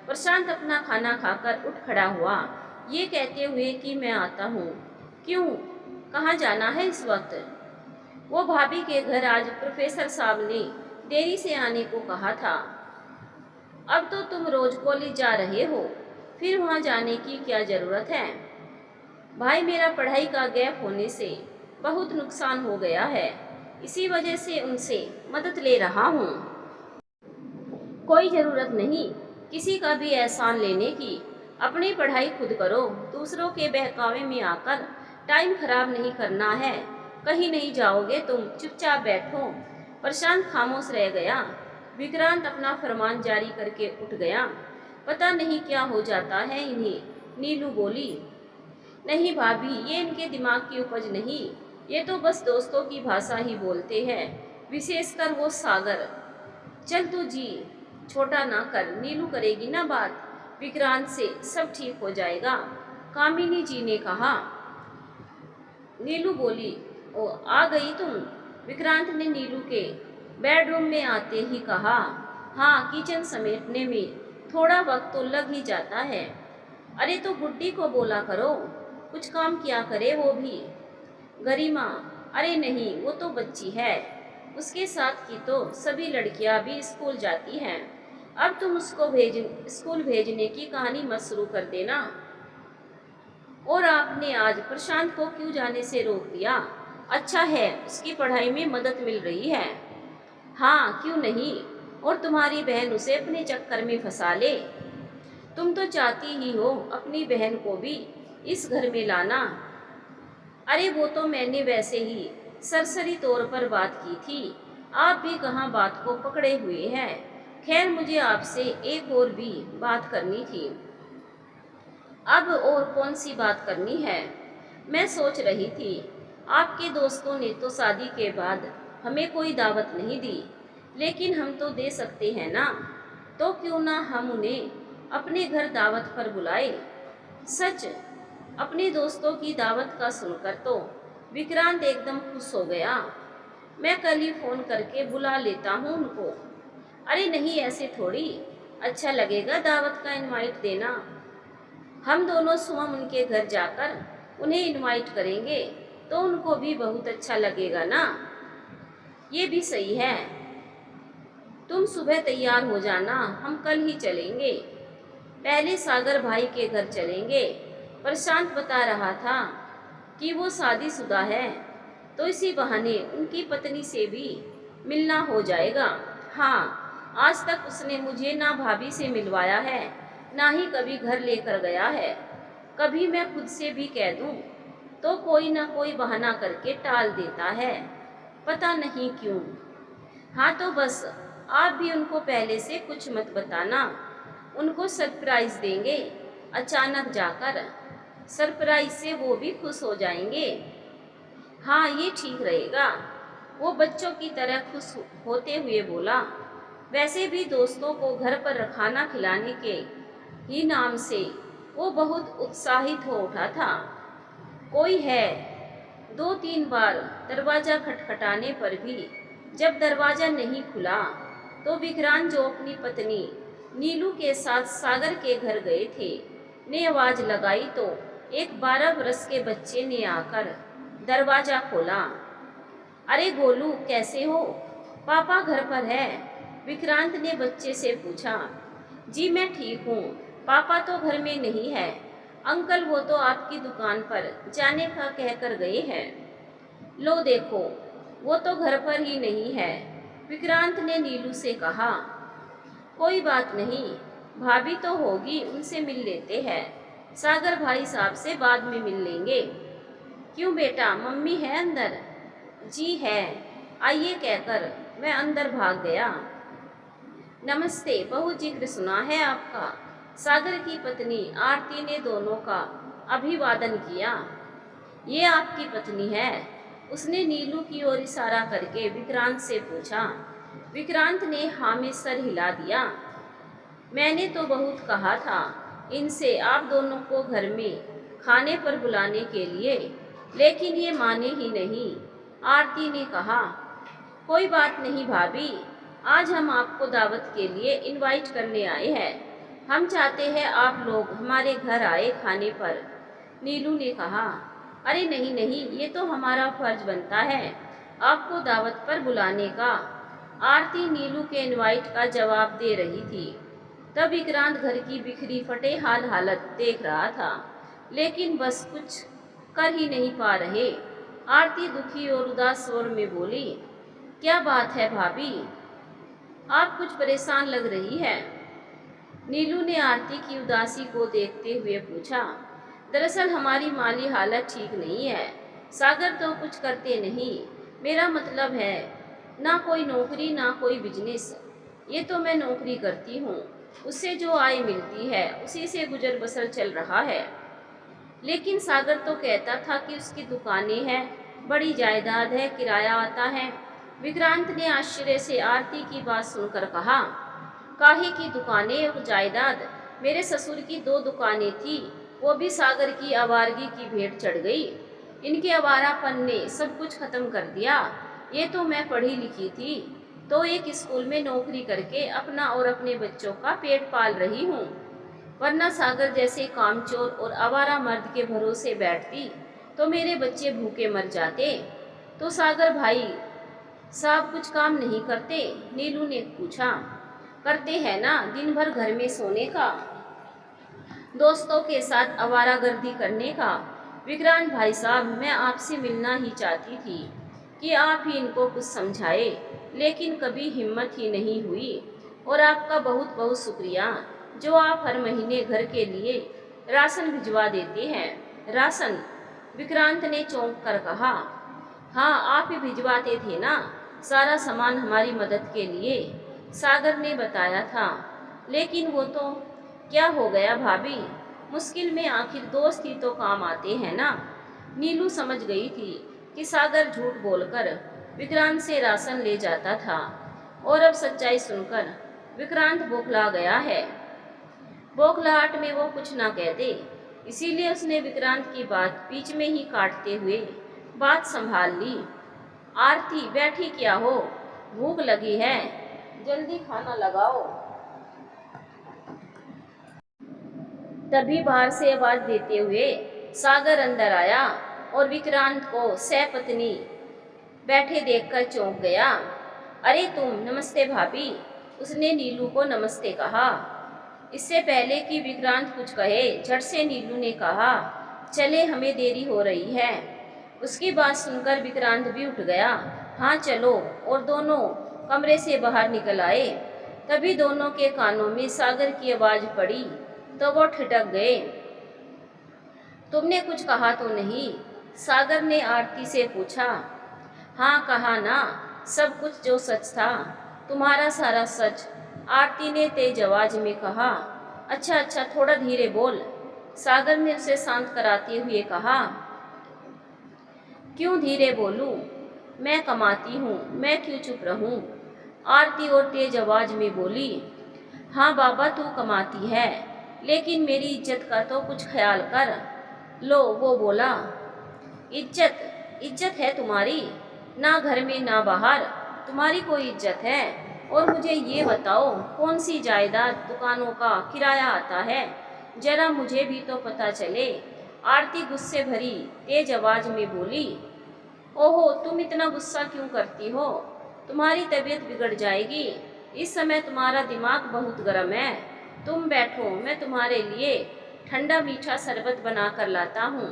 प्रशांत अपना खाना खाकर उठ खड़ा हुआ, ये कहते हुए कि मैं आता हूँ। क्यों, कहाँ जाना है इस वक्त? वो भाभी के घर आज प्रोफेसर साहब ने देरी से आने को कहा था। अब तो तुम रोज कॉलेज जा रहे हो, फिर वहाँ जाने की क्या ज़रूरत है? भाई मेरा पढ़ाई का गैप होने से बहुत नुकसान हो गया है, इसी वजह से उनसे मदद ले रहा हूँ। कोई ज़रूरत नहीं किसी का भी एहसान लेने की, अपनी पढ़ाई खुद करो, दूसरों के बहकावे में आकर टाइम खराब नहीं करना है। कहीं नहीं जाओगे तुम, चुपचाप बैठो। प्रशांत खामोश रह गया। विक्रांत अपना फरमान जारी करके उठ गया। पता नहीं क्या हो जाता है इन्हें, नीलू बोली। नहीं भाभी, ये इनके दिमाग की उपज नहीं, ये तो बस दोस्तों की भाषा ही बोलते हैं, विशेषकर वो सागर। चल तू जी, छोटा ना कर, नीलू करेगी ना बात विक्रांत से, सब ठीक हो जाएगा, कामिनी जी ने कहा। नीलू बोली, ओ आ गई तुम? विक्रांत ने नीलू के बेडरूम में आते ही कहा। हाँ, किचन समेटने में थोड़ा वक्त तो लग ही जाता है। अरे तो गुड्डी को बोला करो, कुछ काम किया करे वो भी। गरिमा, अरे नहीं, वो तो बच्ची है, उसके साथ की तो सभी लड़कियां भी स्कूल जाती हैं। अब तुम उसको स्कूल भेजने की कहानी मत शुरू कर देना। और आपने आज प्रशांत को क्यों जाने से रोक दिया? अच्छा है, उसकी पढ़ाई में मदद मिल रही है। हाँ, क्यों नहीं, और तुम्हारी बहन उसे अपने चक्कर में फंसा ले। तुम तो चाहती ही हो अपनी बहन को भी इस घर में लाना। अरे वो तो मैंने वैसे ही सरसरी तौर पर बात की थी, आप भी कहाँ बात को पकड़े हुए हैं। खैर, मुझे आपसे एक और भी बात करनी थी। अब और कौन सी बात करनी है? मैं सोच रही थी, आपके दोस्तों ने तो शादी के बाद हमें कोई दावत नहीं दी, लेकिन हम तो दे सकते हैं ना। तो क्यों ना हम उन्हें अपने घर दावत पर बुलाए। सच, अपने दोस्तों की दावत का सुनकर तो विक्रांत एकदम खुश हो गया। मैं कल ही फोन करके बुला लेता हूँ उनको। अरे नहीं, ऐसे थोड़ी अच्छा लगेगा दावत का इनवाइट देना। हम दोनों सुबह उनके घर जाकर उन्हें इनवाइट करेंगे तो उनको भी बहुत अच्छा लगेगा ना। ये भी सही है। तुम सुबह तैयार हो जाना, हम कल ही चलेंगे। पहले सागर भाई के घर चलेंगे। प्रशांत बता रहा था कि वो शादीशुदा है, तो इसी बहाने उनकी पत्नी से भी मिलना हो जाएगा। हाँ, आज तक उसने मुझे ना भाभी से मिलवाया है, ना ही कभी घर लेकर गया है। कभी मैं खुद से भी कह दूं तो कोई ना कोई बहाना करके टाल देता है, पता नहीं क्यों। हाँ तो बस, आप भी उनको पहले से कुछ मत बताना, उनको सरप्राइज देंगे अचानक जाकर। सरप्राइज से वो भी खुश हो जाएंगे। हाँ, ये ठीक रहेगा, वो बच्चों की तरह खुश होते हुए बोला। वैसे भी दोस्तों को घर पर खाना खिलाने के ही नाम से वो बहुत उत्साहित हो उठा था। कोई है? दो तीन बार दरवाजा खटखटाने पर भी जब दरवाजा नहीं खुला तो विक्रांत, जो अपनी पत्नी नीलू के साथ सागर के घर गए थे, ने आवाज लगाई तो एक 12 वर्ष के बच्चे ने आकर दरवाजा खोला। अरे गोलू, कैसे हो? पापा घर पर है? विक्रांत ने बच्चे से पूछा। जी मैं ठीक हूँ, पापा तो घर में नहीं है। अंकल वो तो आपकी दुकान पर जाने का कहकर गए हैं। लो देखो, वो तो घर पर ही नहीं है, विक्रांत ने नीलू से कहा। कोई बात नहीं, भाभी तो होगी, उनसे मिल लेते हैं। सागर भाई साहब से बाद में मिल लेंगे। क्यों बेटा, मम्मी है अंदर? जी है, आइए कहकर मैं अंदर भाग गया। नमस्ते, बहुत जिक्र सुना है आपका। सागर की पत्नी आरती ने दोनों का अभिवादन किया। ये आपकी पत्नी है? उसने नीलू की ओर इशारा करके विक्रांत से पूछा। विक्रांत ने हाँ में सर हिला दिया। मैंने तो बहुत कहा था इनसे आप दोनों को घर में खाने पर बुलाने के लिए, लेकिन ये माने ही नहीं। आरती ने कहा, कोई बात नहीं भाभी, आज हम आपको दावत के लिए इनवाइट करने आए हैं। हम चाहते हैं आप लोग हमारे घर आए खाने पर। नीलू ने कहा। अरे नहीं नहीं, ये तो हमारा फर्ज बनता है आपको दावत पर बुलाने का। आरती नीलू के इनवाइट का जवाब दे रही थी। तब विक्रांत घर की बिखरी फटे हालत देख रहा था, लेकिन बस कुछ कर ही नहीं पा रहे। आरती दुखी और उदास स्वर में बोली, क्या बात है भाभी, आप कुछ परेशान लग रही है? नीलू ने आरती की उदासी को देखते हुए पूछा। दरअसल हमारी माली हालत ठीक नहीं है। सागर तो कुछ करते नहीं, मेरा मतलब है ना कोई नौकरी ना कोई बिजनेस। ये तो मैं नौकरी करती हूँ, उससे जो आय मिलती है उसी से गुजर बसर चल रहा है। लेकिन सागर तो कहता था कि उसकी दुकानें हैं, बड़ी जायदाद है, किराया आता है। विक्रांत ने आश्चर्य से आरती की बात सुनकर कहा, काहे की दुकानें और जायदाद? मेरे ससुर की 2 दुकानें थी, वो भी सागर की आवारगी की भेंट चढ़ गई। इनके आवारापन ने सब कुछ खत्म कर दिया। ये तो मैं पढ़ी लिखी थी, तो एक स्कूल में नौकरी करके अपना और अपने बच्चों का पेट पाल रही हूँ, वरना सागर जैसे कामचोर और आवारा मर्द के भरोसे बैठती तो मेरे बच्चे भूखे मर जाते। तो सागर भाई साहब कुछ काम नहीं करते? नीलू ने पूछा। करते हैं ना, दिन भर घर में सोने का, दोस्तों के साथ आवारागर्दी करने का। विक्रांत भाई साहब, मैं आपसे मिलना ही चाहती थी कि आप ही इनको कुछ समझाए, लेकिन कभी हिम्मत ही नहीं हुई। और आपका बहुत बहुत शुक्रिया जो आप हर महीने घर के लिए राशन भिजवा देते हैं। राशन? विक्रांत ने चौंक कर कहा। हाँ, आप ही भिजवाते थे ना, सारा सामान हमारी मदद के लिए, सागर ने बताया था। लेकिन वो तो क्या हो गया भाभी, मुश्किल में आखिर दोस्त ही तो काम आते हैं ना। नीलू समझ गई थी कि सागर झूठ बोलकर विक्रांत से राशन ले जाता था, और अब सच्चाई सुनकर विक्रांत बौखला गया है। बौखलाहट में वो कुछ ना कहते, इसीलिए उसने विक्रांत की बात बीच में ही काटते हुए बात संभाल ली। आरती, बैठी क्या हो? भूख लगी है, जल्दी खाना लगाओ। तभी बाहर से आवाज देते हुए सागर अंदर आया और विक्रांत को सहपत्नी बैठे देखकर चौंक गया। अरे तुम, नमस्ते भाभी, उसने नीलू को नमस्ते कहा। इससे पहले कि विक्रांत कुछ कहे, झट से नीलू ने कहा, चले, हमें देरी हो रही है। उसकी बात सुनकर विक्रांत भी उठ गया। हाँ चलो, और दोनों कमरे से बाहर निकल आए। तभी दोनों के कानों में सागर की आवाज पड़ी तो वो ठिठक गए। तुमने कुछ कहा तो नहीं? सागर ने आरती से पूछा। हाँ कहा ना, सब कुछ जो सच था, तुम्हारा सारा सच, आरती ने तेज आवाज में कहा। अच्छा अच्छा, थोड़ा धीरे बोल, सागर ने उसे शांत कराते हुए कहा। क्यों धीरे बोलूं? मैं कमाती हूँ, मैं क्यों चुप रहूं? आरती और तेज आवाज में बोली। हाँ बाबा, तू कमाती है, लेकिन मेरी इज्जत का तो कुछ ख्याल कर। लो, वो बोला। इज्जत? इज्जत है तुम्हारी? ना घर में ना बाहर तुम्हारी कोई इज्जत है। और मुझे ये बताओ, कौन सी जायदाद, दुकानों का किराया आता है? जरा मुझे भी तो पता चले। आरती गुस्से भरी तेज आवाज में बोली। ओहो, तुम इतना गुस्सा क्यों करती हो? तुम्हारी तबीयत बिगड़ जाएगी। इस समय तुम्हारा दिमाग बहुत गर्म है। तुम बैठो, मैं तुम्हारे लिए ठंडा मीठा शरबत बना कर लाता हूँ,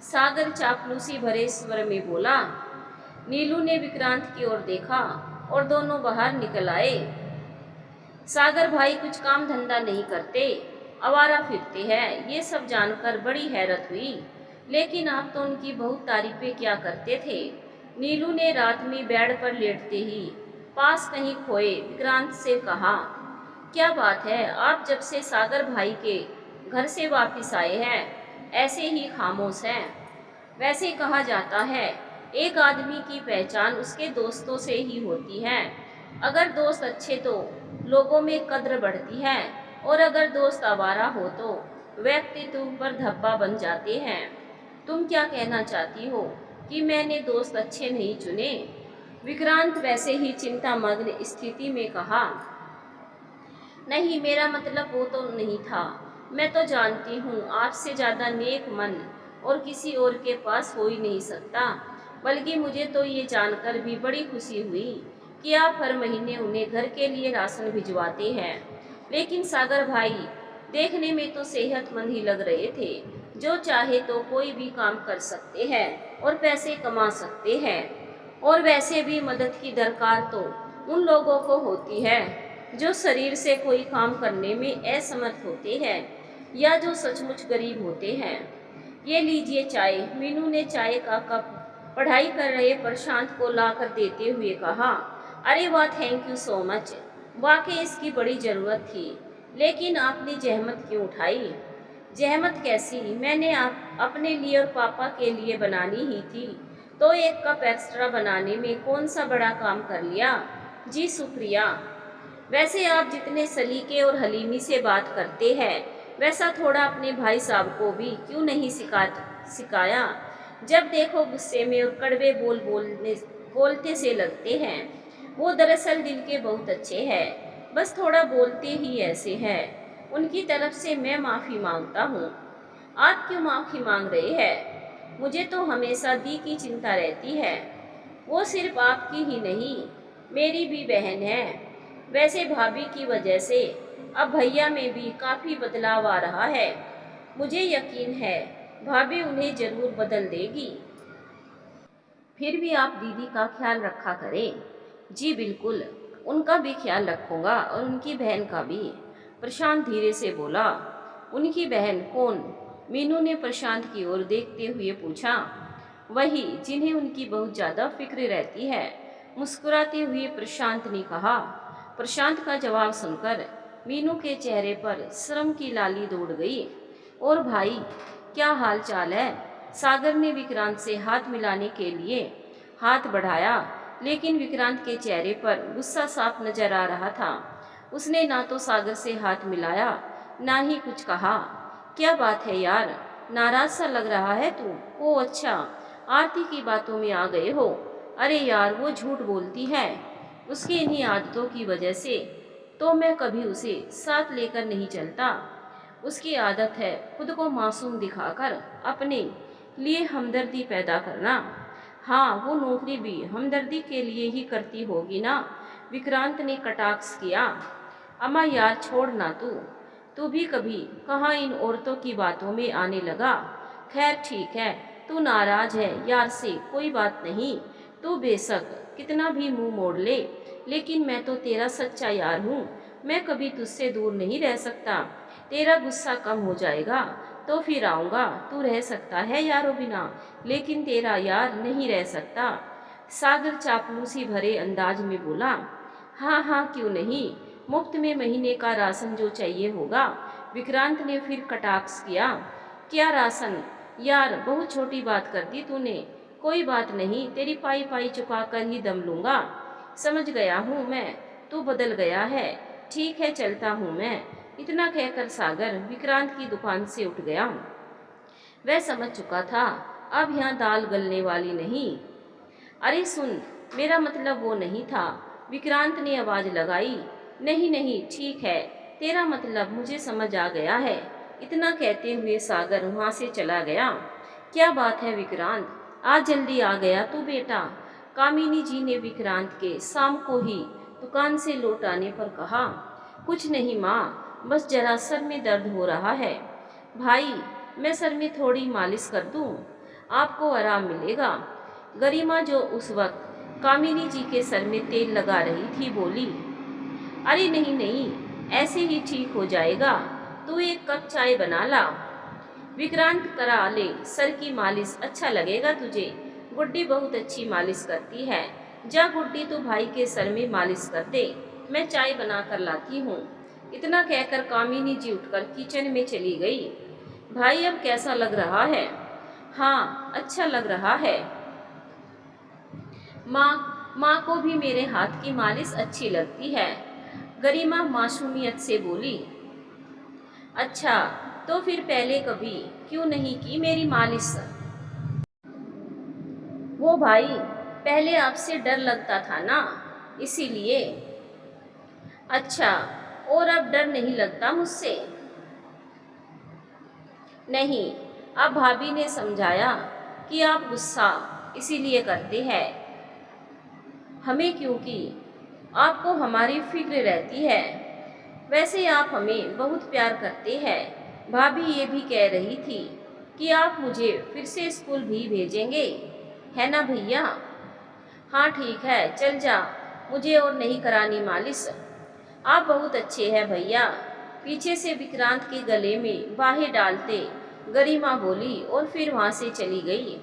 सागर चापलूसी भरे स्वर में बोला। नीलू ने विक्रांत की ओर देखा और दोनों बाहर निकल आए। सागर भाई कुछ काम धंधा नहीं करते, आवारा फिरते हैं, ये सब जानकर बड़ी हैरत हुई। लेकिन आप तो उनकी बहुत तारीफें किया करते थे। नीलू ने रात में बेड पर लेटते ही पास कहीं खोए विक्रांत से कहा। क्या बात है, आप जब से सागर भाई के घर से वापस आए हैं ऐसे ही खामोश हैं। वैसे कहा जाता है, एक आदमी की पहचान उसके दोस्तों से ही होती है। अगर दोस्त अच्छे तो लोगों में कद्र बढ़ती है, और अगर दोस्त आवारा हो तो व्यक्तित्व पर धब्बा बन जाते हैं। तुम क्या कहना चाहती हो कि मैंने दोस्त अच्छे नहीं चुने? विक्रांत वैसे ही चिंतामग्न स्थिति में कहा। नहीं, मेरा मतलब वो तो नहीं था। मैं तो जानती हूँ आपसे ज़्यादा नेक मन और किसी और के पास हो ही नहीं सकता। बल्कि मुझे तो ये जानकर भी बड़ी खुशी हुई कि आप हर महीने उन्हें घर के लिए राशन भिजवाते हैं। लेकिन सागर भाई देखने में तो सेहतमंद ही लग रहे थे। जो चाहे तो कोई भी काम कर सकते हैं और पैसे कमा सकते हैं। और वैसे भी मदद की दरकार तो उन लोगों को होती है जो शरीर से कोई काम करने में असमर्थ होते हैं, या जो सचमुच गरीब होते हैं। ये लीजिए चाय। मीनू ने चाय का कप पढ़ाई कर रहे प्रशांत को लाकर देते हुए कहा। अरे वाह, थैंक यू सो मच, वाकई इसकी बड़ी ज़रूरत थी। लेकिन आपने जहमत क्यों उठाई? जहमत कैसी, मैंने आप अपने लिए और पापा के लिए बनानी ही थी, तो एक कप एक्स्ट्रा बनाने में कौन सा बड़ा काम कर लिया। जी शुक्रिया। वैसे आप जितने सलीके और हलीमी से बात करते हैं, वैसा थोड़ा अपने भाई साहब को भी क्यों नहीं सिखाया। जब देखो गुस्से में और कड़वे बोलते से लगते हैं। वो दरअसल दिल के बहुत अच्छे हैं, बस थोड़ा बोलते ही ऐसे हैं। उनकी तरफ से मैं माफ़ी मांगता हूँ। आप क्यों माफ़ी मांग रहे हैं? मुझे तो हमेशा दी की चिंता रहती है। वो सिर्फ आपकी ही नहीं, मेरी भी बहन है। वैसे भाभी की वजह से अब भैया में भी काफ़ी बदलाव आ रहा है। मुझे यकीन है भाभी उन्हें ज़रूर बदल देगी। फिर भी आप दीदी का ख्याल रखा करें। जी बिल्कुल, उनका भी ख्याल रखूंगा और उनकी बहन का भी। प्रशांत धीरे से बोला। उनकी बहन कौन? मीनू ने प्रशांत की ओर देखते हुए पूछा। वही जिन्हें उनकी बहुत ज़्यादा फिक्र रहती है, मुस्कुराते हुए प्रशांत ने कहा। प्रशांत का जवाब सुनकर मीनू के चेहरे पर शर्म की लाली दौड़ गई। और भाई, क्या हाल चाल है? सागर ने विक्रांत से हाथ मिलाने के लिए हाथ बढ़ाया, लेकिन विक्रांत के चेहरे पर गुस्सा साफ नजर आ रहा था। उसने ना तो सागर से हाथ मिलाया, ना ही कुछ कहा। क्या बात है यार, नाराज सा लग रहा है तू। ओ अच्छा, आरती की बातों में आ गए हो। अरे यार, वो झूठ बोलती है। उसकी इन्हीं आदतों की वजह से तो मैं कभी उसे साथ लेकर नहीं चलता। उसकी आदत है खुद को मासूम दिखाकर अपने लिए हमदर्दी पैदा करना। हाँ, वो नौकरी भी हमदर्दी के लिए ही करती होगी ना। विक्रांत ने कटाक्ष किया। अम्मा यार, छोड़ ना तू भी कभी कहाँ इन औरतों की बातों में आने लगा। खैर ठीक है, तू नाराज है यार से कोई बात नहीं। तू बेशक कितना भी मुंह मोड़ ले, लेकिन मैं तो तेरा सच्चा यार हूँ। मैं कभी तुझसे दूर नहीं रह सकता। तेरा गुस्सा कम हो जाएगा तो फिर आऊँगा। तू रह सकता है यारों बिना, लेकिन तेरा यार नहीं रह सकता। सागर चापलूसी भरे अंदाज में बोला। हाँ हाँ, क्यों नहीं, मुफ्त में महीने का राशन जो चाहिए होगा। विक्रांत ने फिर कटाक्ष किया। क्या राशन यार, बहुत छोटी बात कर दी तूने। कोई बात नहीं, तेरी पाई पाई चुका कर ही दम लूंगा। समझ गया हूँ मैं, तू बदल गया है। ठीक है, चलता हूँ मैं। इतना कहकर सागर विक्रांत की दुकान से उठ गया। वह समझ चुका था अब यहाँ दाल गलने वाली नहीं। अरे सुन, मेरा मतलब वो नहीं था। विक्रांत ने आवाज लगाई। नहीं नहीं, ठीक है, तेरा मतलब मुझे समझ आ गया है। इतना कहते हुए सागर वहाँ से चला गया। क्या बात है विक्रांत, आज जल्दी आ गया तू बेटा। कामिनी जी ने विक्रांत के शाम को ही दुकान से लौट आने पर कहा। कुछ नहीं माँ, बस जरा सर में दर्द हो रहा है। भाई, मैं सर में थोड़ी मालिश कर दूँ, आपको आराम मिलेगा। गरिमा, जो उस वक्त कामिनी जी के सर में तेल लगा रही थी, बोली। अरे नहीं नहीं, ऐसे ही ठीक हो जाएगा। तू एक कप चाय बना ला। विक्रांत, करा ले सर की मालिश, अच्छा लगेगा तुझे। गुड्डी बहुत अच्छी मालिश करती है। जा गुड्डी, तू भाई के सर में मालिश कर दे, मैं चाय बना कर लाती हूँ। इतना कहकर कामिनी जी उठकर किचन में चली गई। भाई, अब कैसा लग रहा है? हाँ, अच्छा लग रहा है। माँ को भी मेरे हाथ की मालिश अच्छी लगती है। गरिमा मासूमियत से बोली। अच्छा, तो फिर पहले कभी क्यों नहीं की मेरी मालिश? वो भाई, पहले आपसे डर लगता था ना, इसीलिए। अच्छा, और अब डर नहीं लगता मुझसे? नहीं, अब भाभी ने समझाया कि आप गुस्सा इसीलिए करते हैं हमें, क्योंकि आपको हमारी फिक्र रहती है। वैसे आप हमें बहुत प्यार करते हैं। भाभी ये भी कह रही थी कि आप मुझे फिर से स्कूल भी भेजेंगे, है ना भैया? हाँ ठीक है, चल जा, मुझे और नहीं करानी मालिश। आप बहुत अच्छे हैं भैया। पीछे से विक्रांत के गले में बाहें डालते गरिमा बोली और फिर वहाँ से चली गई।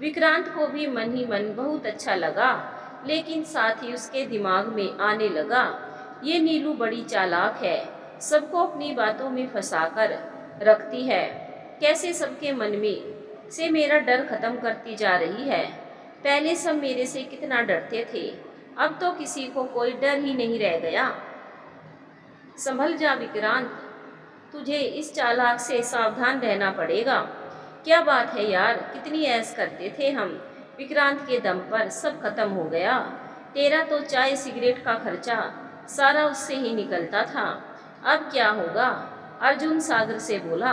विक्रांत को भी मन ही मन बहुत अच्छा लगा, लेकिन साथ ही उसके दिमाग में आने लगा, ये नीलू बड़ी चालाक है, सबको अपनी बातों में फंसाकर रखती है। कैसे सबके मन में से मेरा डर खत्म करती जा रही है। पहले सब मेरे से कितना डरते थे, अब तो किसी को कोई डर ही नहीं रह गया। संभल जा विक्रांत, तुझे इस चालाक से सावधान रहना पड़ेगा। क्या बात है यार, कितनी ऐश करते थे हम। विक्रांत के दम पर सब खत्म हो गया। तेरा तो चाय सिगरेट का खर्चा सारा उससे ही निकलता था, अब क्या होगा? अर्जुन सागर से बोला।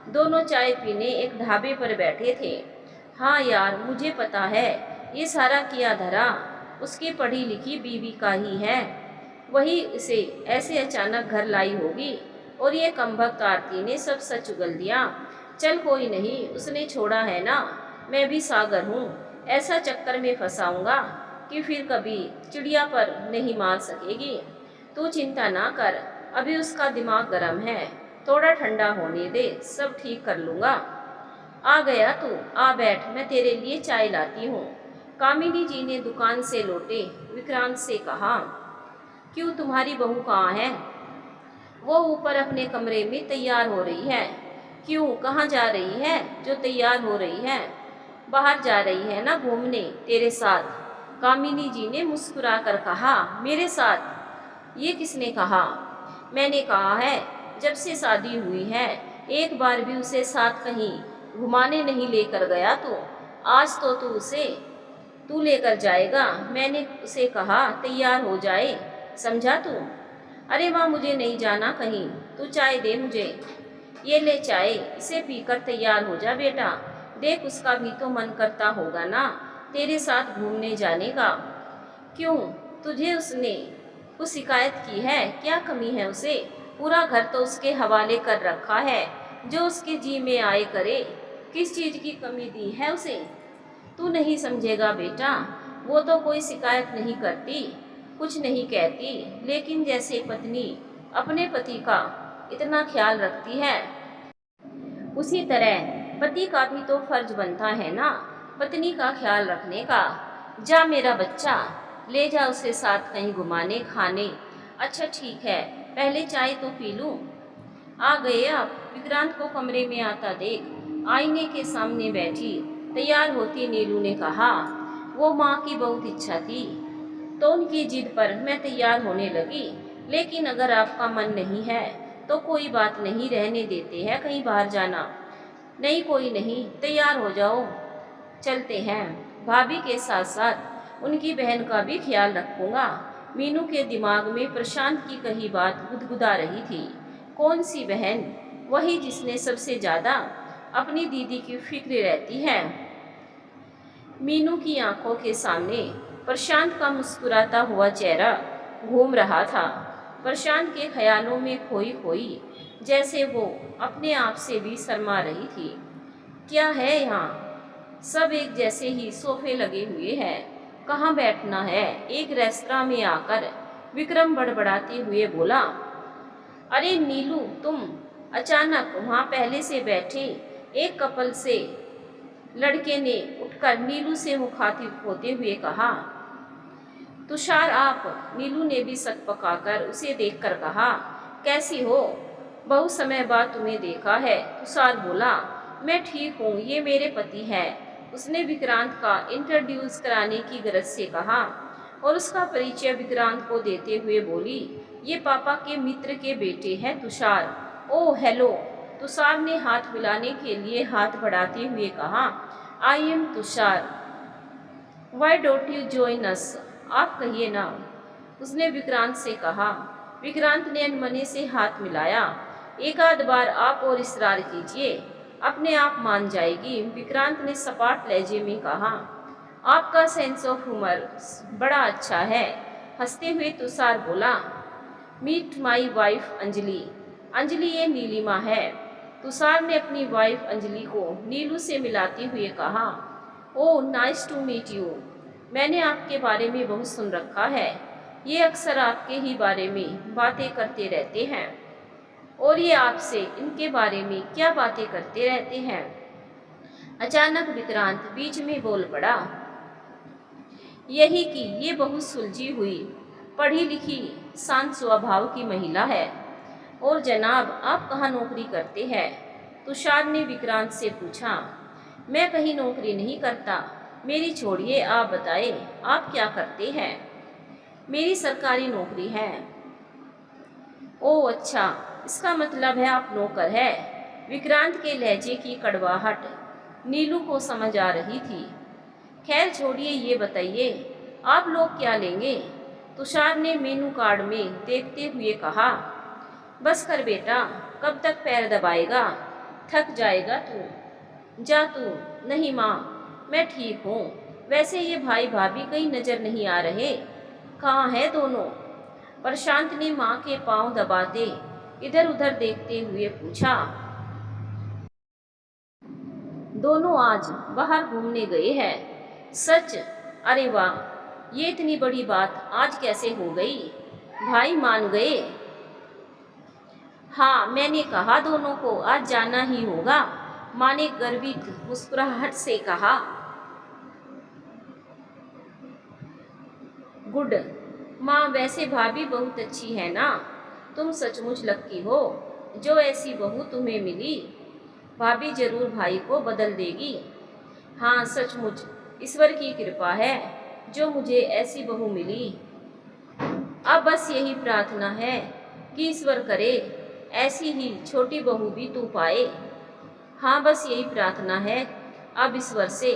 दोनों चाय पीने एक ढाबे पर बैठे थे। हाँ यार, मुझे पता है ये सारा किया धरा उसकी पढ़ी लिखी बीवी का ही है। वही उसे ऐसे अचानक घर लाई होगी और ये कमबख्त आरती ने सब सच उगल दिया। चल कोई नहीं, उसने छोड़ा है ना, मैं भी सागर हूँ। ऐसा चक्कर में फंसाऊंगा कि फिर कभी चिड़िया पर नहीं मार सकेगी। तू चिंता ना कर, अभी उसका दिमाग गर्म है, थोड़ा ठंडा होने दे, सब ठीक कर लूँगा। आ गया तू, आ बैठ, मैं तेरे लिए चाय लाती हूँ। कामिनी जी ने दुकान से लौटे विक्रांत से कहा। क्यों, तुम्हारी बहू कहाँ है? वो ऊपर अपने कमरे में तैयार हो रही है। क्यों, कहाँ जा रही है जो तैयार हो रही है? बाहर जा रही है ना घूमने तेरे साथ। कामिनी जी ने मुस्कुरा कर कहा। मेरे साथ? ये किसने कहा? मैंने कहा है, जब से शादी हुई है एक बार भी उसे साथ कहीं घुमाने नहीं लेकर गया तो आज तो तू लेकर जाएगा। मैंने उसे कहा तैयार हो जाए, समझा तू? अरे माँ, मुझे नहीं जाना कहीं, तू चाय दे मुझे। ये ले चाय, इसे पीकर तैयार हो जा बेटा। देख, उसका भी तो मन करता होगा ना तेरे साथ घूमने जाने का। क्यों, तुझे उसने कुछ शिकायत की है? क्या कमी है उसे? पूरा घर तो उसके हवाले कर रखा है, जो उसके जी में आए करे। किस चीज़ की कमी दी है उसे? तू नहीं समझेगा बेटा, वो तो कोई शिकायत नहीं करती, कुछ नहीं कहती, लेकिन जैसे पत्नी अपने पति का इतना ख्याल रखती है, उसी तरह पति का भी तो फर्ज बनता है ना पत्नी का ख्याल रखने का। जा मेरा बच्चा, ले जा उसे साथ कहीं घुमाने खाने। अच्छा ठीक है, पहले चाय तो पी लूं। आ गए आप? विक्रांत को कमरे में आता देख आईने के सामने बैठी तैयार होती नीलू ने कहा। वो माँ की बहुत इच्छा थी तो उनकी जिद पर मैं तैयार होने लगी, लेकिन अगर आपका मन नहीं है तो कोई बात नहीं, रहने देते हैं कहीं बाहर जाना। नहीं, कोई नहीं, तैयार हो जाओ, चलते हैं। भाभी के साथ साथ उनकी बहन का भी ख्याल रखूंगा। मीनू के दिमाग में प्रशांत की कही बात गुदगुदा रही थी। कौन सी बहन? वही जिसने सबसे ज़्यादा अपनी दीदी की फिक्र रहती है। मीनू की आंखों के सामने प्रशांत का मुस्कुराता हुआ चेहरा घूम रहा था। प्रशांत के ख्यालों में खोई खोई, जैसे वो अपने आप से भी शर्मा रही थी। क्या है यहाँ? सब एक जैसे ही सोफे लगे हुए हैं, कहाँ बैठना है? एक रेस्तरां में आकर विक्रम बड़बड़ाते हुए बोला। अरे नीलू, तुम? अचानक वहाँ पहले से बैठे एक कपल से लड़के ने उठकर नीलू से मुखातिब होते हुए कहा। तुषार आप? नीलू ने भी सक पकाकर उसे देखकर कहा। कैसी हो? बहुत समय बाद तुम्हें देखा है। तुषार बोला। मैं ठीक हूँ, ये मेरे पति हैं। उसने विक्रांत का इंट्रोड्यूस कराने की गरज से कहा और उसका परिचय विक्रांत को देते हुए बोली। ये पापा के मित्र के बेटे हैं तुषार। ओह हेलो, तुषार ने हाथ मिलाने के लिए हाथ बढ़ाते हुए कहा। I am Tushar, why don't you join us? आप कहिए ना, उसने विक्रांत से कहा। विक्रांत ने अनमने से हाथ मिलाया। एक आध बार आप और इसरार कीजिए, अपने आप मान जाएगी, विक्रांत ने सपाट लहजे में कहा। आपका सेंस ऑफ ह्यूमर बड़ा अच्छा है, हंसते हुए तुषार बोला। Meet my wife Anjali. Anjali ये नीलिमा है। तुषार ने अपनी वाइफ अंजलि को नीलू से मिलाते हुए कहा। Oh nice to meet you. मैंने आपके बारे में बहुत सुन रखा है, ये अक्सर आपके ही बारे में बातें करते रहते हैं। और ये आपसे इनके बारे में क्या बातें करते रहते हैं? अचानक विक्रांत बीच में बोल पड़ा। यही कि ये बहुत सुलझी हुई, पढ़ी लिखी, शांत स्वभाव की महिला है। और जनाब, आप कहाँ नौकरी करते हैं? तुषार ने विक्रांत से पूछा। मैं कहीं नौकरी नहीं करता। मेरी छोड़िए, आप बताएं, आप क्या करते हैं? मेरी सरकारी नौकरी है। ओह अच्छा, इसका मतलब है आप नौकर है। विक्रांत के लहजे की कड़वाहट नीलू को समझ आ रही थी। खैर छोड़िए, ये बताइए आप लोग क्या लेंगे? तुषार ने मेनू कार्ड में देखते हुए कहा। बस कर बेटा, कब तक पैर दबाएगा? थक जाएगा तू। जा तू। नहीं माँ, मैं ठीक हूँ। वैसे ये भाई भाभी कहीं नजर नहीं आ रहे, कहाँ है दोनों? प्रशांत ने माँ के पांव दबाते इधर उधर देखते हुए पूछा। दोनों आज बाहर घूमने गए हैं। सच? अरे वाह, ये इतनी बड़ी बात आज कैसे हो गई? भाई मान गए? हाँ, मैंने कहा दोनों को आज जाना ही होगा, माँ ने गर्वित मुस्कुराहट से कहा। गुड। माँ, वैसे भाभी बहुत अच्छी है ना? तुम सचमुच लक्की हो जो ऐसी बहू तुम्हें मिली। भाभी जरूर भाई को बदल देगी। हाँ सचमुच, ईश्वर की कृपा है जो मुझे ऐसी बहू मिली। अब बस यही प्रार्थना है कि ईश्वर करे ऐसी ही छोटी बहू भी तू पाए। हाँ बस यही प्रार्थना है अब ईश्वर से।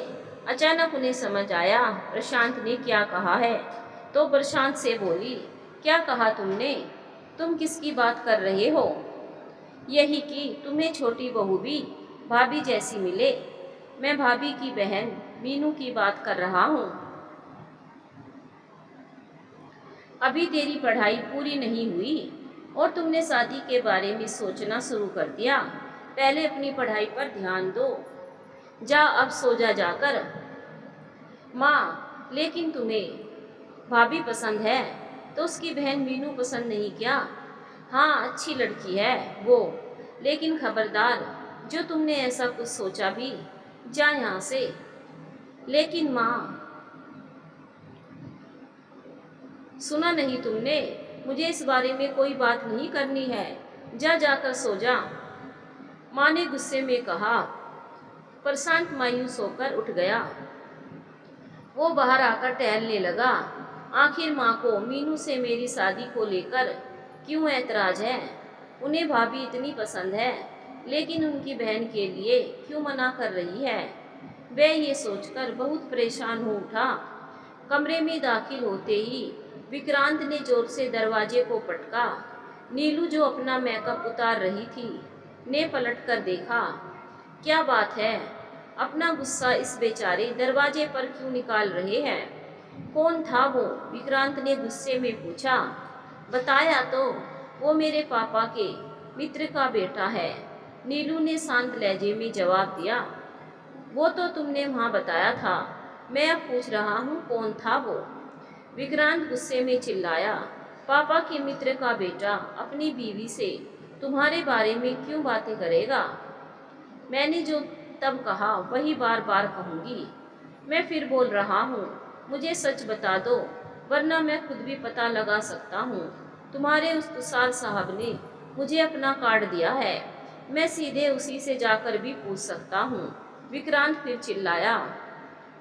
अचानक उन्हें समझ आया प्रशांत ने क्या कहा है, तो प्रशांत से बोली। क्या कहा तुमने? तुम किसकी बात कर रहे हो? यही कि तुम्हें छोटी बहू भी भाभी जैसी मिले। मैं भाभी की बहन मीनू की बात कर रहा हूँ। अभी तेरी पढ़ाई पूरी नहीं हुई और तुमने शादी के बारे में सोचना शुरू कर दिया। पहले अपनी पढ़ाई पर ध्यान दो। जा अब सो जा जाकर। माँ, लेकिन तुम्हें भाभी पसंद है तो उसकी बहन मीनू पसंद नहीं क्या? हाँ, अच्छी लड़की है वो, लेकिन खबरदार जो तुमने ऐसा कुछ सोचा भी, जा यहाँ से। लेकिन माँ, सुना नहीं तुमने? मुझे इस बारे में कोई बात नहीं करनी है। जा जाकर सो जा, माँ ने गुस्से में कहा। प्रशांत मायूस होकर उठ गया। वो बाहर आकर टहलने लगा। आखिर माँ को मीनू से मेरी शादी को लेकर क्यों ऐतराज है? उन्हें भाभी इतनी पसंद है, लेकिन उनकी बहन के लिए क्यों मना कर रही है? वह ये सोचकर बहुत परेशान हो उठा। कमरे में दाखिल होते ही विक्रांत ने जोर से दरवाजे को पटका। नीलू जो अपना मेकअप उतार रही थी ने पलट कर देखा। क्या बात है, अपना गुस्सा इस बेचारे दरवाजे पर क्यों निकाल रहे हैं? कौन था वो? विक्रांत ने गुस्से में पूछा। बताया तो, वो मेरे पापा के मित्र का बेटा है, नीलू ने शांत लहजे में जवाब दिया। वो तो तुमने वहाँ बताया था, मैं अब पूछ रहा हूँ कौन था वो? विक्रांत गुस्से में चिल्लाया। पापा के मित्र का बेटा अपनी बीवी से तुम्हारे बारे में क्यों बातें करेगा? मैंने जो तब कहा वही बार बार कहूँगी। मैं फिर बोल रहा हूँ, मुझे सच बता दो, वरना मैं खुद भी पता लगा सकता हूँ। तुम्हारे उस तुषार साहब ने मुझे अपना कार्ड दिया है, मैं सीधे उसी से जाकर भी पूछ सकता हूँ। विक्रांत फिर चिल्लाया।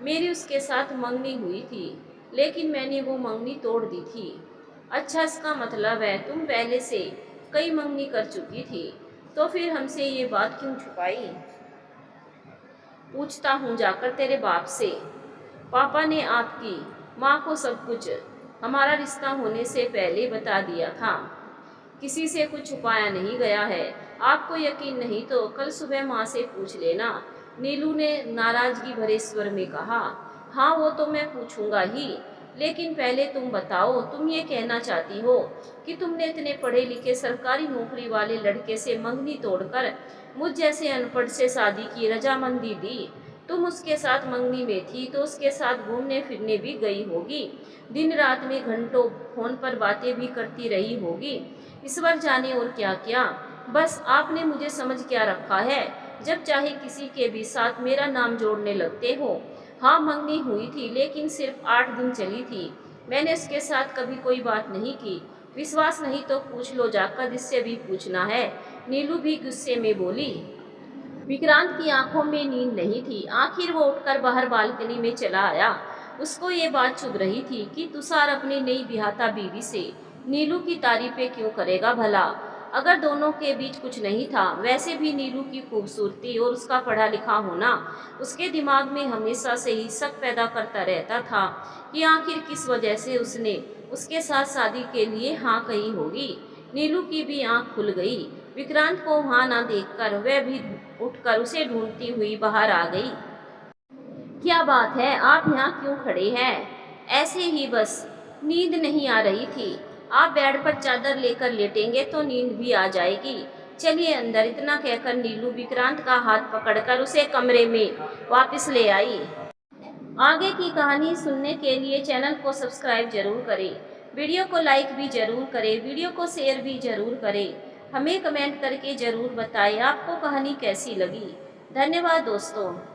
मेरी उसके साथ मंगनी हुई थी, लेकिन मैंने वो मंगनी तोड़ दी थी। अच्छा, इसका मतलब है तुम पहले से कई मंगनी कर चुकी थी, तो फिर हमसे ये बात क्यों छुपाई? पूछता हूँ जाकर तेरे बाप से। पापा ने आपकी माँ को सब कुछ हमारा रिश्ता होने से पहले बता दिया था। किसी से कुछ छुपाया नहीं गया है। आपको यकीन नहीं तो कल सुबह माँ से पूछ लेना, नीलू ने नाराजगी भरे स्वर में कहा। हाँ, वो तो मैं पूछूंगा ही, लेकिन पहले तुम बताओ, तुम ये कहना चाहती हो कि तुमने इतने पढ़े लिखे सरकारी नौकरी वाले लड़के से मंगनी तोड़कर मुझ जैसे अनपढ़ से शादी की रजामंदी दी? तुम उसके साथ मंगनी में थी तो उसके साथ घूमने फिरने भी गई होगी, दिन रात में घंटों फोन पर बातें भी करती रही होगी, ईश्वर जाने और क्या क्या। बस आपने मुझे समझ क्या रखा है? जब चाहे किसी के भी साथ मेरा नाम जोड़ने लगते हो। हाँ, मंगनी हुई थी, लेकिन सिर्फ 8 दिन चली थी। मैंने उसके साथ कभी कोई बात नहीं की। विश्वास नहीं तो पूछ लो जाकर, जिससे भी पूछना है। नीलू भी गुस्से में बोली। विक्रांत की आंखों में नींद नहीं थी। आखिर वो उठकर बाहर बालकनी में चला आया। उसको ये बात चुभ रही थी कि तुषार अपनी नई ब्याहता बीवी से नीलू की तारीफें क्यों करेगा भला। अगर दोनों के बीच कुछ नहीं था, वैसे भी नीलू की खूबसूरती और उसका पढ़ा लिखा होना उसके दिमाग में हमेशा से ही शक पैदा करता रहता था कि आखिर किस वजह से उसने उसके साथ शादी के लिए हाँ कही होगी। नीलू की भी आंख खुल गई। विक्रांत को वहां ना देखकर वह भी उठकर उसे ढूंढती हुई बाहर आ गई। क्या बात है, आप यहाँ क्यों खड़े हैं? ऐसे ही बस, नींद नहीं आ रही थी। आप बेड पर चादर लेकर लेटेंगे तो नींद भी आ जाएगी। चलिए अंदर। इतना कहकर नीलू विक्रांत का हाथ पकड़कर उसे कमरे में वापस ले आई। आगे की कहानी सुनने के लिए चैनल को सब्सक्राइब जरूर करें। वीडियो को लाइक भी जरूर करें। वीडियो को शेयर भी जरूर करें। हमें कमेंट करके जरूर बताएं आपको कहानी कैसी लगी। धन्यवाद दोस्तों।